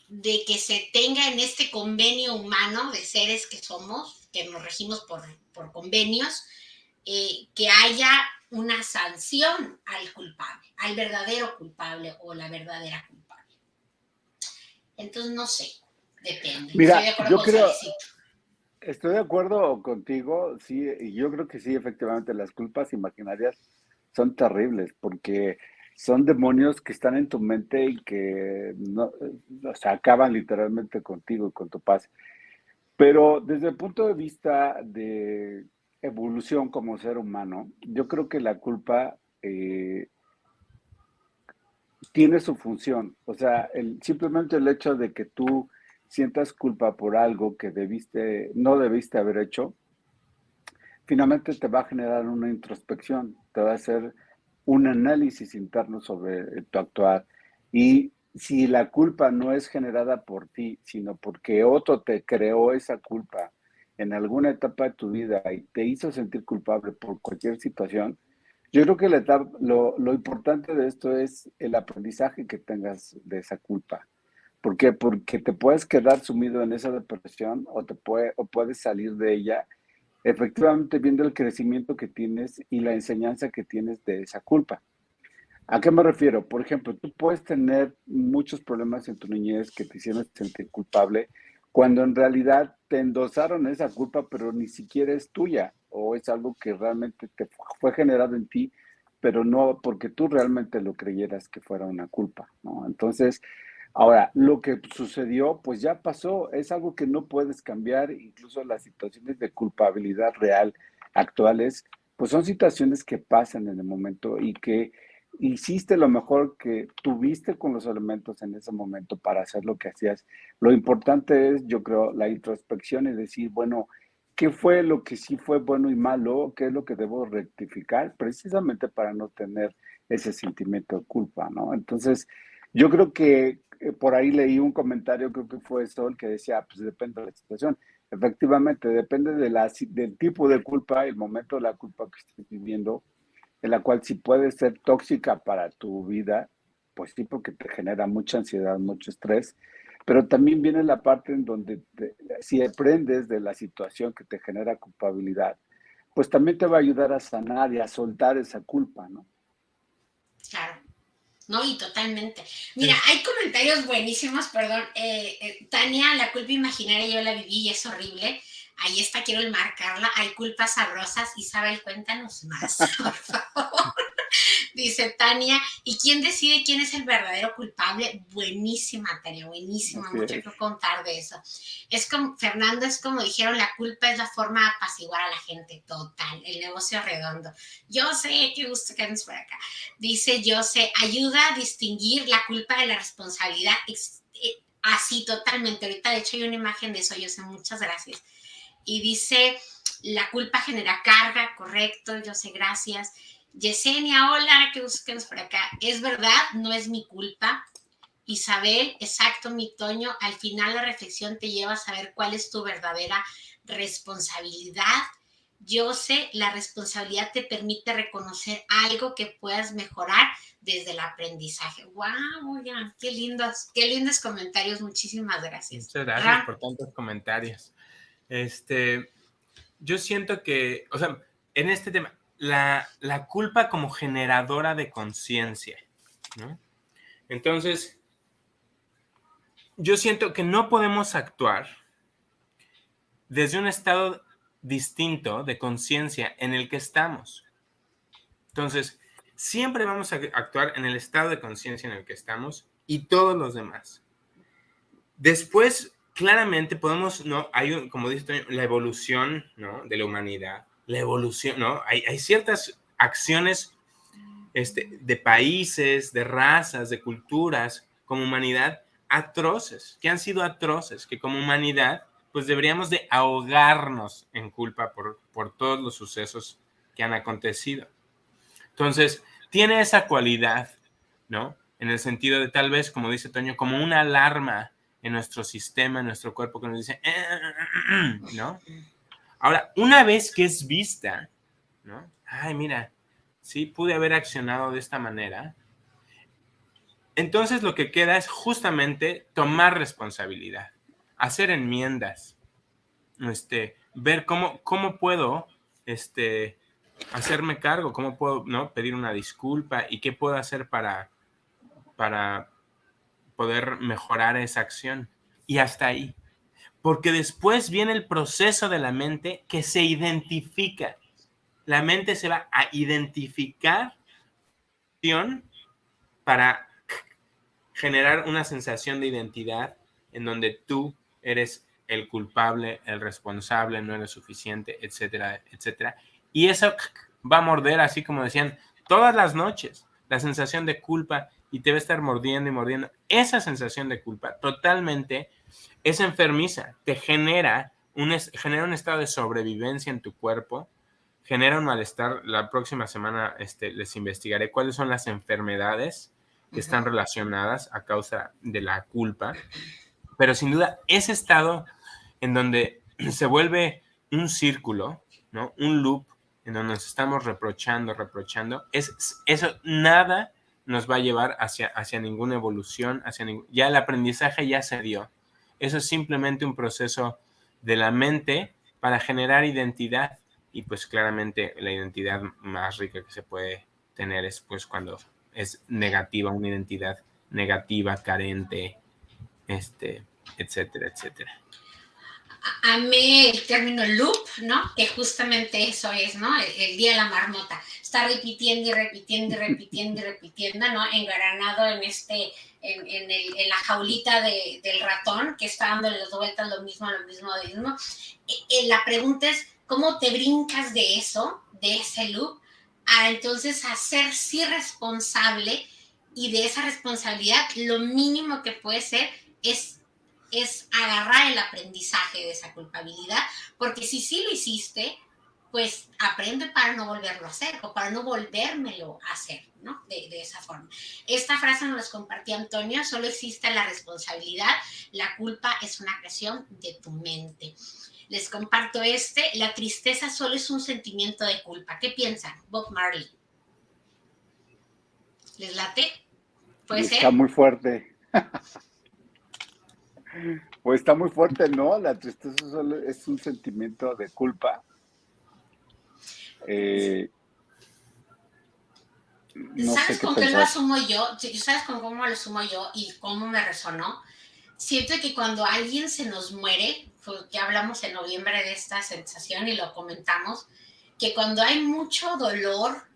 de que se tenga en este convenio humano de seres que somos, que nos regimos por convenios, que haya una sanción al culpable, al verdadero culpable o la verdadera culpable. Entonces, no sé, depende. Estoy de Mira, acuerdo yo con creo, Solicito. estoy de acuerdo contigo, sí, y yo creo que sí, efectivamente, las culpas imaginarias son terribles porque son demonios que están en tu mente y que no, o sea, acaban literalmente contigo y con tu paz. Pero desde el punto de vista de evolución como ser humano, yo creo que la culpa tiene su función. O sea, simplemente el hecho de que tú sientas culpa por algo que no debiste haber hecho, finalmente te va a generar una introspección, te va a hacer un análisis interno sobre tu actuar. Y si la culpa no es generada por ti, sino porque otro te creó esa culpa en alguna etapa de tu vida y te hizo sentir culpable por cualquier situación, yo creo que lo importante de esto es el aprendizaje que tengas de esa culpa. ¿Por qué? Porque te puedes quedar sumido en esa depresión o puedes salir de ella efectivamente viendo el crecimiento que tienes y la enseñanza que tienes de esa culpa. ¿A qué me refiero? Por ejemplo, tú puedes tener muchos problemas en tu niñez que te hicieron sentir culpable cuando en realidad te endosaron esa culpa, pero ni siquiera es tuya o es algo que realmente te fue generado en ti, pero no porque tú realmente lo creyeras que fuera una culpa, ¿no? Entonces, ahora, lo que sucedió, pues ya pasó, es algo que no puedes cambiar, incluso las situaciones de culpabilidad real actuales, pues son situaciones que pasan en el momento y que hiciste lo mejor que tuviste con los elementos en ese momento para hacer lo que hacías. Lo importante es, yo creo, la introspección y decir, bueno, ¿qué fue lo que sí fue bueno y malo? ¿Qué es lo que debo rectificar? Precisamente para no tener ese sentimiento de culpa, ¿no? Entonces, yo creo que por ahí leí un comentario, creo que fue Sol, que decía, pues depende de la situación. Efectivamente, depende del tipo de culpa, el momento de la culpa que estés viviendo, en la cual si puede ser tóxica para tu vida, pues sí, porque te genera mucha ansiedad, mucho estrés, pero también viene la parte en donde si aprendes de la situación que te genera culpabilidad, pues también te va a ayudar a sanar y a soltar esa culpa, ¿no? Claro. No, y totalmente. Mira, Es- hay comentarios buenísimos, perdón. Tania, la culpa imaginaria yo la viví y es horrible. Ahí está, quiero enmarcarla. Hay culpas sabrosas. Isabel, cuéntanos más, por favor. Dice Tania, ¿y quién decide quién es el verdadero culpable? Buenísima, Tania, buenísima, Así mucho es. que contar de eso. Es como, Fernando, es como dijeron, la culpa es la forma de apaciguar a la gente, total, el negocio redondo. Yo sé, qué gusto que andes por acá. Dice, yo sé, ayuda a distinguir la culpa de la responsabilidad. Así, totalmente. Ahorita, de hecho, hay una imagen de eso, yo sé, muchas gracias. Y dice, la culpa genera carga, correcto, yo sé, gracias. Yesenia, hola, que busquemos por acá. Es verdad, no es mi culpa. Isabel, exacto, mi Toño. Al final la reflexión te lleva a saber cuál es tu verdadera responsabilidad. Yo sé, la responsabilidad te permite reconocer algo que puedas mejorar desde el aprendizaje. ¡Wow! Ya, qué lindos comentarios. Muchísimas gracias. Muchas gracias Ram. por tantos comentarios. Este, yo siento que, o sea, en este tema, la culpa como generadora de conciencia, ¿no? Entonces, yo siento que no podemos actuar desde un estado distinto de conciencia en el que estamos. Entonces, siempre vamos a actuar en el estado de conciencia en el que estamos y todos los demás. Después, claramente podemos, ¿no? Hay, como dice Toño, la evolución, ¿no? De la humanidad, la evolución, ¿no? Hay ciertas acciones de países, de razas, de culturas, como humanidad, atroces, que han sido atroces, que como humanidad, pues deberíamos de ahogarnos en culpa por todos los sucesos que han acontecido. Entonces, tiene esa cualidad, ¿no? En el sentido de tal vez, como dice Toño, como una alarma en nuestro sistema, en nuestro cuerpo, que nos dice, ¿no? Ahora, una vez que es vista, ¿no? Ay, mira, sí, pude haber accionado de esta manera. Entonces lo que queda es justamente tomar responsabilidad, hacer enmiendas, ver cómo puedo hacerme cargo, cómo puedo, ¿no? Pedir una disculpa y qué puedo hacer para poder mejorar esa acción. Y hasta ahí. Porque después viene el proceso de la mente que se identifica. La mente se va a identificar para generar una sensación de identidad en donde tú eres el culpable, el responsable, no eres suficiente, etcétera, etcétera. Y eso va a morder, así como decían, todas las noches, la sensación de culpa, y te va a estar mordiendo y mordiendo. Esa sensación de culpa totalmente es enfermiza, te genera un estado de sobrevivencia en tu cuerpo, genera un malestar. La próxima semana les investigaré cuáles son las enfermedades que están relacionadas a causa de la culpa, pero sin duda ese estado en donde se vuelve un círculo, ¿no? Un loop en donde nos estamos reprochando, eso nada nos va a llevar hacia ninguna evolución, ya el aprendizaje ya se dio. Eso es simplemente un proceso de la mente para generar identidad, y pues claramente la identidad más rica que se puede tener es pues cuando es negativa, una identidad negativa, carente, etcétera, etcétera. Amé el término loop, ¿no? Que justamente eso es, ¿no? El día de la marmota. Está repitiendo y repitiendo y repitiendo y repitiendo, ¿no? Engranado en la jaulita del ratón que está dándole las vueltas lo mismo. La pregunta es, ¿cómo te brincas de eso, de ese loop, a entonces hacerse responsable? Y de esa responsabilidad, lo mínimo que puede ser es agarrar el aprendizaje de esa culpabilidad, porque si sí lo hiciste, pues aprende para no volverlo a hacer o para no volvérmelo a hacer, ¿no? De esa forma. Esta frase nos la compartió Antonio: solo existe la responsabilidad, la culpa es una creación de tu mente. Les comparto la tristeza solo es un sentimiento de culpa. ¿Qué piensan? Bob Marley. ¿Les late? ¿Puede ser? Está muy fuerte. Pues está muy fuerte, ¿no? La tristeza solo es un sentimiento de culpa. No ¿Sabes sé qué con qué lo pensar. asumo yo? ¿Sabes con cómo lo asumo yo y cómo me resonó? Siento que cuando alguien se nos muere, pues ya hablamos en noviembre de esta sensación y lo comentamos, que cuando hay mucho dolor,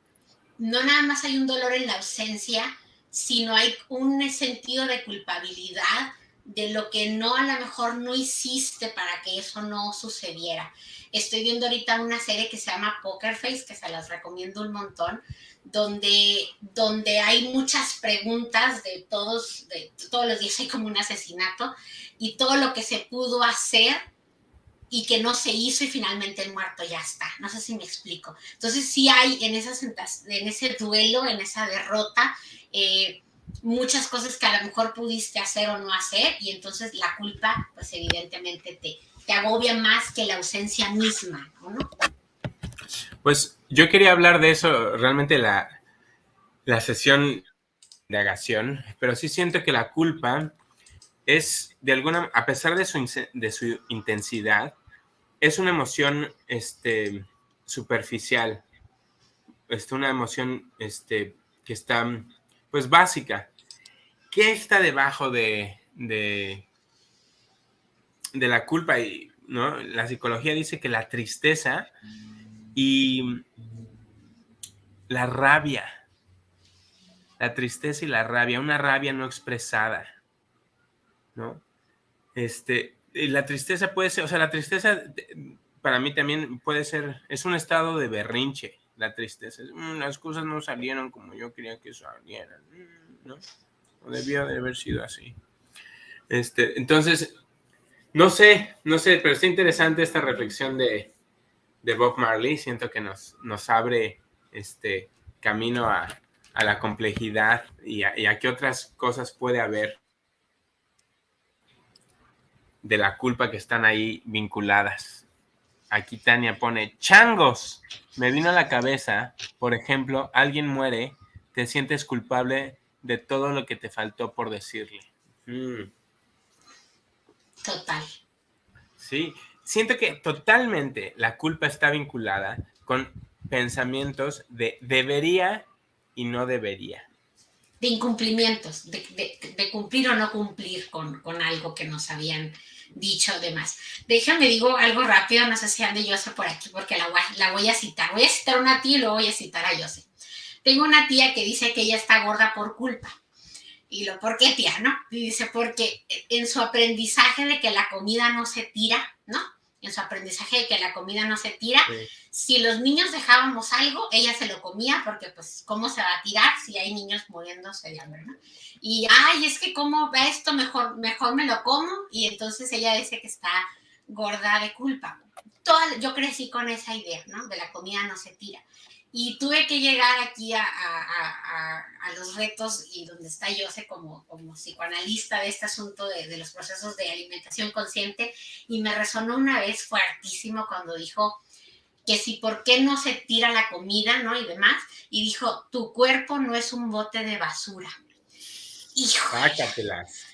no nada más hay un dolor en la ausencia, sino hay un sentido de culpabilidad de lo que no, a lo mejor no hiciste para que eso no sucediera. Estoy viendo ahorita una serie que se llama Poker Face, que se las recomiendo un montón, donde hay muchas preguntas de todos los días hay como un asesinato, y todo lo que se pudo hacer y que no se hizo y finalmente el muerto ya está. No sé si me explico. Entonces sí hay en ese duelo, en esa derrota, muchas cosas que a lo mejor pudiste hacer o no hacer, y entonces la culpa pues evidentemente te agobia más que la ausencia misma, ¿no? Pues yo quería hablar de eso, realmente la sesión de indagación, pero sí siento que la culpa es a pesar de su intensidad, es una emoción superficial, una emoción que está pues básica. ¿Qué está debajo de la culpa? Y ¿no? La psicología dice que la tristeza y la rabia, la tristeza y la rabia, una rabia no expresada, ¿no? Y la tristeza puede ser, o sea, la tristeza para mí también puede ser, es un estado de berrinche, la tristeza. Las cosas no salieron como yo quería que salieran, ¿no? O debió de haber sido así. Entonces, no sé, pero está interesante esta reflexión de Bob Marley. Siento que nos abre camino a la complejidad y a qué otras cosas puede haber de la culpa que están ahí vinculadas. Aquí Tania pone, changos, me vino a la cabeza, por ejemplo, alguien muere, te sientes culpable de todo lo que te faltó por decirle. Total. Sí, siento que totalmente la culpa está vinculada con pensamientos de debería y no debería. De incumplimientos, de cumplir o no cumplir con algo que nos habían dicho demás. Déjame digo algo rápido, no sé si ande Jose por aquí porque la voy a citar. Voy a citar una tía y luego voy a citar a Jose. Tengo una tía que dice que ella está gorda por culpa. Y lo, ¿por qué, tía? ¿No? Y dice, porque en su aprendizaje de que la comida no se tira, ¿no? En su aprendizaje de que la comida no se tira, sí. Si los niños dejábamos algo, ella se lo comía, porque pues, ¿cómo se va a tirar si hay niños muriéndose de hambre, ¿no? Y, ay, es que como va esto, mejor me lo como, y entonces ella dice que está gorda de culpa. Yo crecí con esa idea, ¿no? De la comida no se tira. Y tuve que llegar aquí a los retos y donde está Jose como psicoanalista de este asunto de los procesos de alimentación consciente, y me resonó una vez fuertísimo cuando dijo que si por qué no se tira la comida, ¿no? Y demás, y dijo, tu cuerpo no es un bote de basura. Hijo. Sácatelas.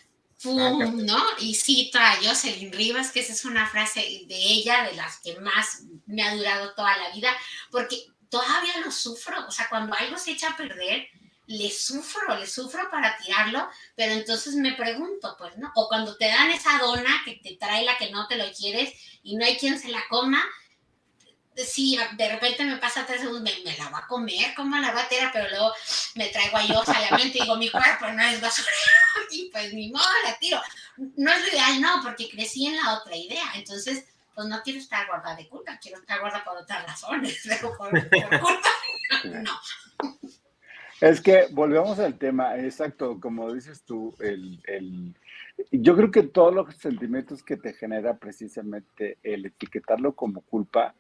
¡Pum! ¿No? Y cito a Jocelyn Rivas, que esa es una frase de ella, de las que más me ha durado toda la vida, porque todavía lo sufro, o sea, cuando algo se echa a perder, le sufro para tirarlo, pero entonces me pregunto, pues, ¿no? O cuando te dan esa dona que te trae la que no te lo quieres y no hay quien se la coma, sí, de repente me pasa 3 segundos, me la va a comer, ¿cómo la va a tirar? Pero luego me traigo a Dios a la mente y digo, mi cuerpo no es basura, y pues ni modo, la tiro. No es lo ideal, no, porque crecí en la otra idea, entonces pues no quiero estar gorda de culpa, quiero estar gorda por otras razones, pero por culpa, no. Es que volvemos al tema, exacto, como dices tú, yo creo que todos los sentimientos que te genera precisamente el etiquetarlo como culpa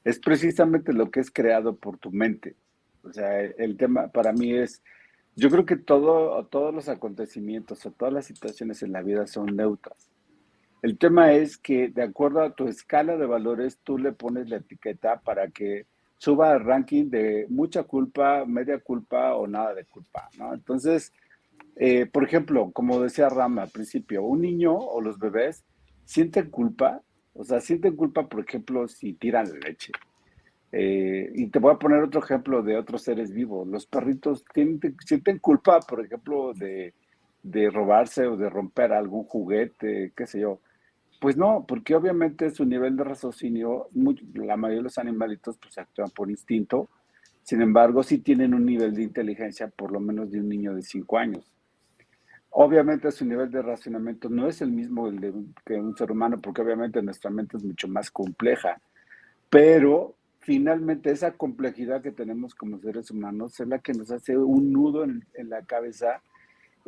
es precisamente lo que es creado por tu mente. O sea, el tema para mí es, yo creo que todos los acontecimientos o todas las situaciones en la vida son neutras. El tema es que de acuerdo a tu escala de valores, tú le pones la etiqueta para que suba al ranking de mucha culpa, media culpa o nada de culpa, ¿no? Entonces, por ejemplo, como decía Rama al principio, un niño o los bebés sienten culpa, o sea, sienten culpa, por ejemplo, si tiran leche. Y te voy a poner otro ejemplo de otros seres vivos. Los perritos sienten culpa, por ejemplo, de robarse o de romper algún juguete, qué sé yo. Pues no, porque obviamente su nivel de raciocinio, la mayoría de los animalitos pues actúan por instinto, sin embargo sí tienen un nivel de inteligencia por lo menos de un niño de 5 años. Obviamente su nivel de racionamiento no es el mismo que un ser humano, porque obviamente nuestra mente es mucho más compleja, pero finalmente esa complejidad que tenemos como seres humanos es la que nos hace un nudo en la cabeza,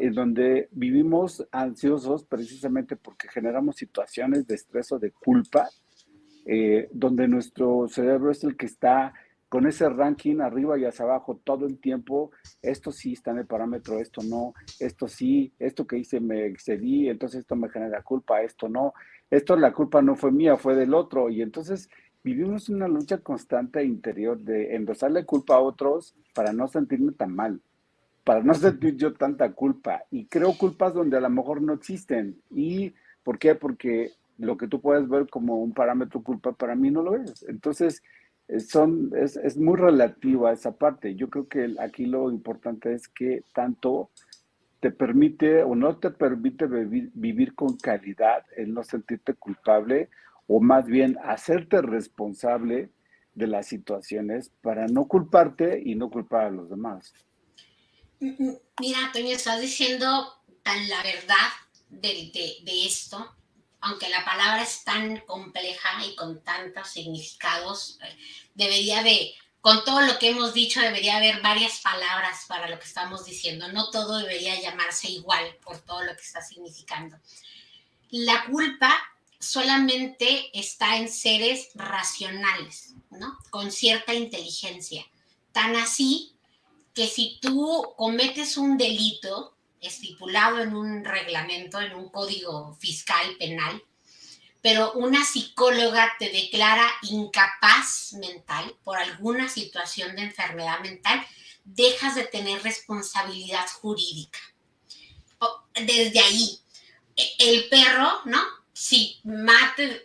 en donde vivimos ansiosos precisamente porque generamos situaciones de estrés o de culpa, donde nuestro cerebro es el que está con ese ranking arriba y hacia abajo todo el tiempo. Esto sí está en el parámetro, esto no, esto sí, esto que hice me excedí, entonces esto me genera culpa, esto no, esto la culpa no fue mía, fue del otro. Y entonces vivimos una lucha constante interior de endosarle culpa a otros para no sentirme tan mal, para no sentir yo tanta culpa. Y creo culpas donde a lo mejor no existen. ¿Y por qué? Porque lo que tú puedes ver como un parámetro culpa, para mí no lo es. Entonces, es muy relativa esa parte. Yo creo que aquí lo importante es que tanto te permite o no te permite vivir con calidad, el no sentirte culpable, o más bien hacerte responsable de las situaciones para no culparte y no culpar a los demás. Mira, Toño, estás diciendo tan la verdad de esto, aunque la palabra es tan compleja y con tantos significados, debería de, con todo lo que hemos dicho, debería haber varias palabras para lo que estamos diciendo. No todo debería llamarse igual por todo lo que está significando. La culpa solamente está en seres racionales, ¿no? Con cierta inteligencia. Tan así que si tú cometes un delito estipulado en un reglamento, en un código fiscal penal, pero una psicóloga te declara incapaz mental por alguna situación de enfermedad mental, dejas de tener responsabilidad jurídica. Desde ahí, el perro, ¿no? Sí, mate,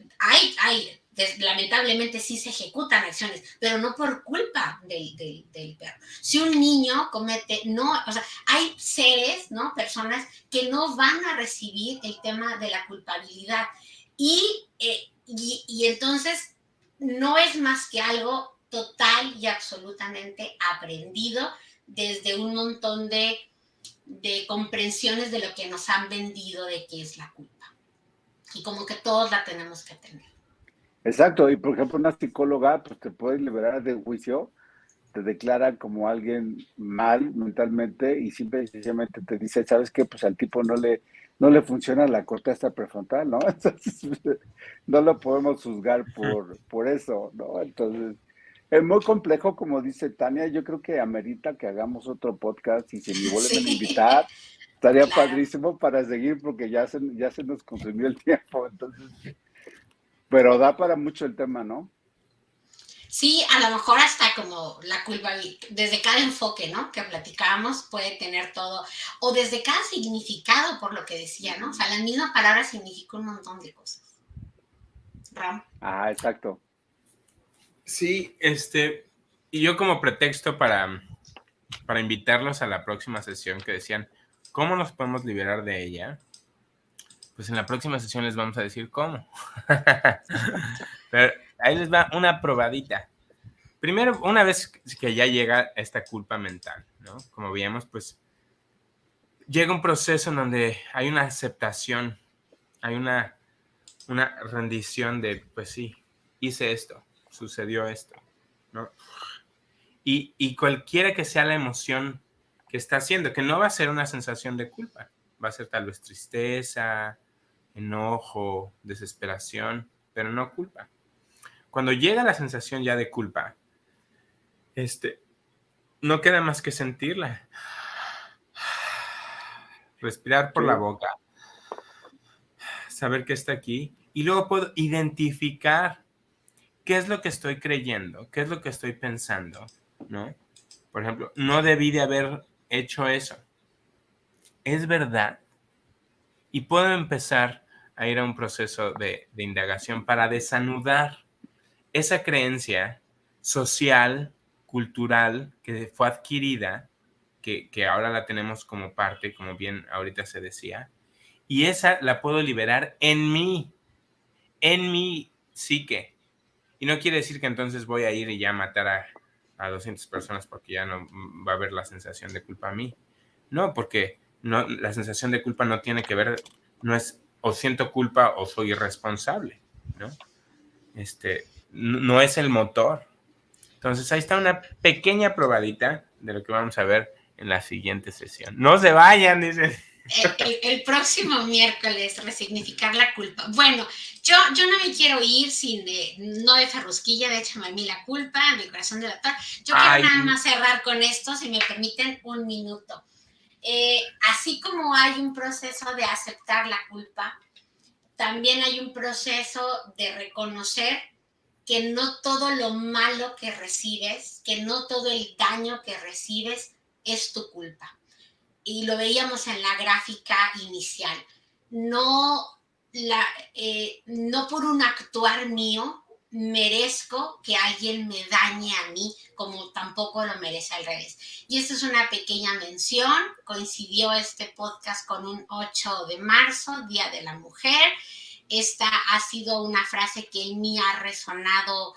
lamentablemente sí se ejecutan acciones, pero no por culpa del perro. Si un niño comete, no, o sea, hay seres, ¿no? Personas que no van a recibir el tema de la culpabilidad. Y entonces no es más que algo total y absolutamente aprendido desde un montón de comprensiones de lo que nos han vendido de qué es la culpa. Y como que todos la tenemos que tener. Exacto, y por ejemplo una psicóloga pues te puede liberar de juicio, te declara como alguien mal mentalmente y simple y sencillamente te dice, ¿sabes qué? Pues al tipo no le funciona la corteza prefrontal, ¿no? Entonces, no lo podemos juzgar por eso, ¿no? Entonces, es muy complejo, como dice Tania, yo creo que amerita que hagamos otro podcast y si me vuelven a Sí, invitar, estaría claro. padrísimo para seguir porque ya se nos consumió el tiempo, entonces, pero da para mucho el tema, ¿no? Sí, a lo mejor hasta como la culpa, desde cada enfoque, ¿no? Que platicábamos puede tener todo, o desde cada significado, por lo que decía, ¿no? O sea, la misma palabra significa un montón de cosas. Ram. Ah, exacto. Sí, y yo como pretexto para invitarlos a la próxima sesión que decían, ¿cómo nos podemos liberar de ella? Pues en la próxima sesión les vamos a decir cómo. Pero ahí les va una probadita. Primero, una vez que ya llega esta culpa mental, ¿no? Como veíamos, pues llega un proceso en donde hay una aceptación, hay una rendición de, pues sí, hice esto, sucedió esto, ¿no? Y cualquiera que sea la emoción que está haciendo, que no va a ser una sensación de culpa, va a ser tal vez tristeza, enojo, desesperación, pero no culpa. Cuando llega la sensación ya de culpa, no queda más que sentirla. Respirar por la Sí, boca, saber que está aquí y luego puedo identificar qué es lo que estoy creyendo, qué es lo que estoy pensando, ¿no? Por ejemplo, no debí de haber hecho eso. ¿Es verdad? Y puedo empezar a ir a un proceso de indagación para desanudar esa creencia social, cultural, que fue adquirida, que ahora la tenemos como parte, como bien ahorita se decía, y esa la puedo liberar en mi psique. Y no quiere decir que entonces voy a ir y ya matar a 200 personas porque ya no va a haber la sensación de culpa a mí. No, porque no, la sensación de culpa no tiene que ver, no es o siento culpa o soy irresponsable, ¿no? No es el motor. Entonces ahí está una pequeña probadita de lo que vamos a ver en la siguiente sesión. No se vayan, dicen. El próximo miércoles, resignificar la culpa. Bueno, yo no me quiero ir sin, no de ferrusquilla, de échame a mí la culpa, mi corazón de la paz. Yo quiero Ay, nada más cerrar con esto, si me permiten un minuto. Así como hay un proceso de aceptar la culpa, también hay un proceso de reconocer que no todo lo malo que recibes, que no todo el daño que recibes es tu culpa. Y lo veíamos en la gráfica inicial. No, no por un actuar mío merezco que alguien me dañe a mí, como tampoco lo merece al revés. Y esta es una pequeña mención. Coincidió este podcast con un 8 de marzo, Día de la Mujer. esta ha sido una frase que en mí ha resonado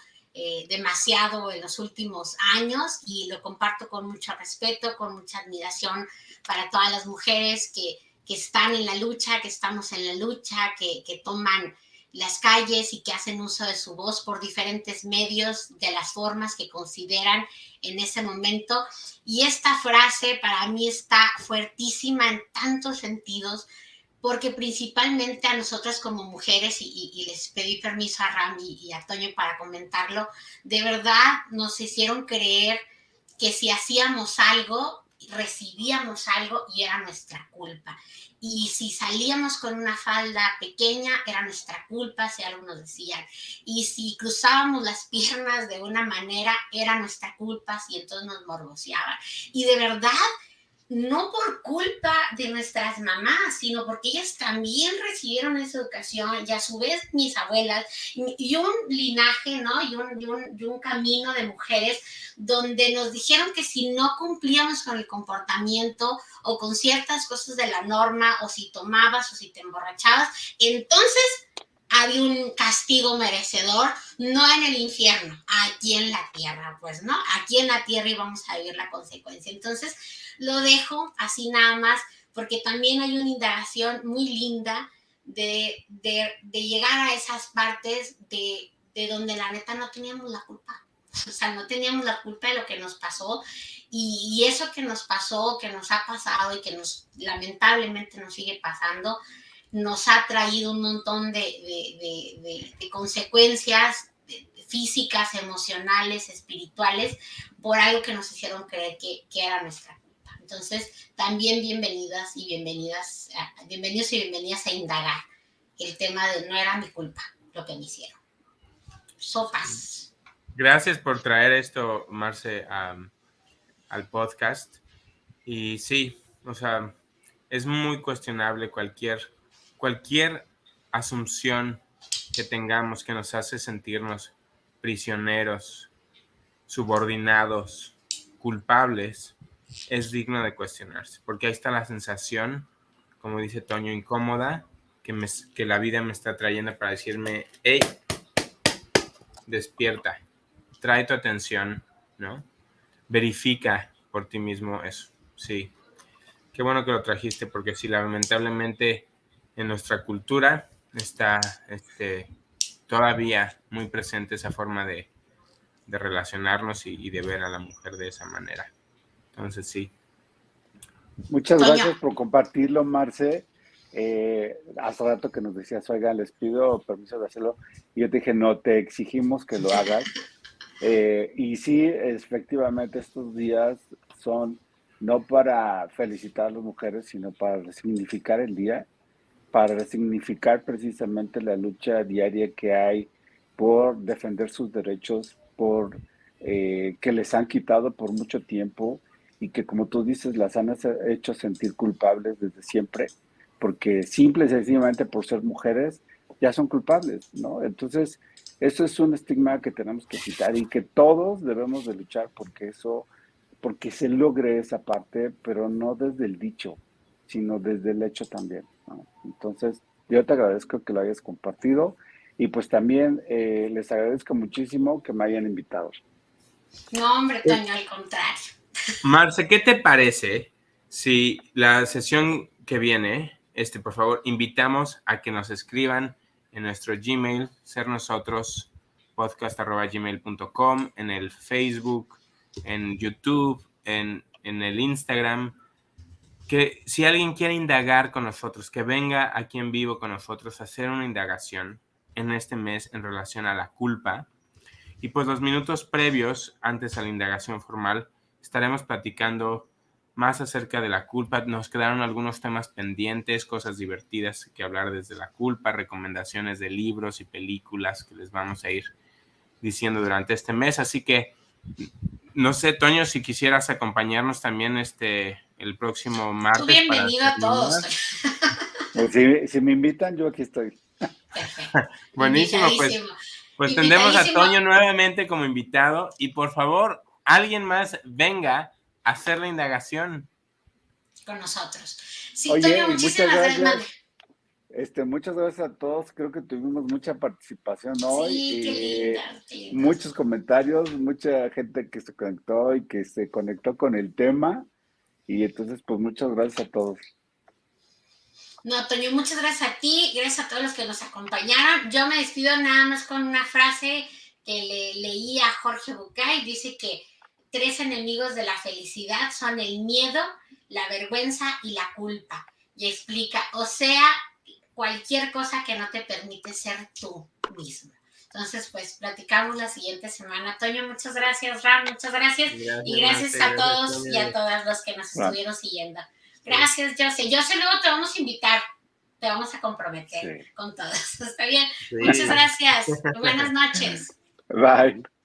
demasiado en los últimos años y lo comparto con mucho respeto, con mucha admiración para todas las mujeres que están en la lucha, que estamos en la lucha, que toman las calles y que hacen uso de su voz por diferentes medios, de las formas que consideran en ese momento. Y esta frase para mí está fuertísima en tantos sentidos, porque principalmente a nosotras como mujeres, y les pedí permiso a Ram y a Toño para comentarlo, de verdad nos hicieron creer que si hacíamos algo, recibíamos algo y era nuestra culpa. Y si salíamos con una falda pequeña, era nuestra culpa, si algo nos decían. Y si cruzábamos las piernas de una manera, era nuestra culpa, si entonces nos morboceaban. Y de verdad, no por culpa de nuestras mamás, sino porque ellas también recibieron esa educación y a su vez mis abuelas y un linaje, ¿no? Y un camino de mujeres donde nos dijeron que si no cumplíamos con el comportamiento o con ciertas cosas de la norma, o si tomabas o si te emborrachabas, entonces había un castigo merecedor, no en el infierno, aquí en la tierra, pues, ¿no? Aquí en la tierra íbamos a vivir la consecuencia. Entonces, lo dejo así nada más, porque también hay una indagación muy linda de llegar a esas partes de donde la neta no teníamos la culpa. O sea, no teníamos la culpa de lo que nos pasó y eso que nos pasó, que nos ha pasado y que nos lamentablemente nos sigue pasando, nos ha traído un montón de consecuencias físicas, emocionales, espirituales, por algo que nos hicieron creer que era nuestra culpa. Entonces, también bienvenidas y bienvenidos y bienvenidas a indagar el tema de no era mi culpa lo que me hicieron. Sopas. Gracias por traer esto, Marce, al podcast. Y sí, o sea, es muy cuestionable cualquier asunción que tengamos que nos hace sentirnos prisioneros, subordinados, culpables, es digno de cuestionarse, porque ahí está la sensación, como dice Toño, incómoda, que la vida me está trayendo para decirme, hey, despierta, trae tu atención, ¿no? Verifica por ti mismo eso, sí. Qué bueno que lo trajiste, porque sí, lamentablemente en nuestra cultura está todavía muy presente esa forma de relacionarnos y de ver a la mujer de esa manera. Entonces, sí. Muchas Toño. gracias por compartirlo, Marce. Hace rato que nos decías, oiga, les pido permiso de hacerlo. Y yo te dije, no, te exigimos que lo hagas. Y sí, efectivamente, estos días son no para felicitar a las mujeres, sino para resignificar el día, para resignificar precisamente la lucha diaria que hay por defender sus derechos, por que les han quitado por mucho tiempo y que, como tú dices, las han hecho sentir culpables desde siempre, porque simple y sencillamente por ser mujeres ya son culpables, ¿no? Entonces, eso es un estigma que tenemos que quitar y que todos debemos de luchar porque eso, porque se logre esa parte, pero no desde el dicho, sino desde el hecho también, ¿no? Entonces, yo te agradezco que lo hayas compartido y pues también les agradezco muchísimo que me hayan invitado. No, hombre, Toño, al contrario. Marce, ¿qué te parece si la sesión que viene, por favor, invitamos a que nos escriban en nuestro Gmail, ser nosotros, podcast@gmail.com, en el Facebook, en YouTube, en el Instagram, que si alguien quiere indagar con nosotros, que venga aquí en vivo con nosotros a hacer una indagación en este mes en relación a la culpa. Y pues los minutos previos, antes a la indagación formal, estaremos platicando más acerca de la culpa. Nos quedaron algunos temas pendientes, cosas divertidas que hablar desde la culpa, recomendaciones de libros y películas que les vamos a ir diciendo durante este mes. Así que, no sé, Toño, si quisieras acompañarnos también el próximo martes. Tú bienvenido a todos. Pues si me invitan, yo aquí estoy. Perfecto. Buenísimo, pues tendremos a Toño nuevamente como invitado y por favor, alguien más venga a hacer la indagación con nosotros. Sí, Oye, Toño, muchísimas gracias. Muchas gracias a todos. Creo que tuvimos mucha participación hoy. Sí, qué linda, qué linda. Muchos comentarios, mucha gente que se conectó y que se conectó con el tema. Y entonces, pues muchas gracias a todos. No, Toño, muchas gracias a ti, gracias a todos los que nos acompañaron. Yo me despido nada más con una frase que le leí a Jorge Bucay. Dice que 3 enemigos de la felicidad son el miedo, la vergüenza y la culpa. Y explica, o sea, cualquier cosa que no te permite ser tú mismo. Entonces, pues platicamos la siguiente semana. Toño, muchas gracias. Ram, muchas gracias. Y gracias a todos y a todas los que nos estuvieron siguiendo. Gracias, José. José, luego te vamos a invitar. Te vamos a comprometer con todos. ¿Está bien? Sí. Muchas gracias. Buenas noches. Bye.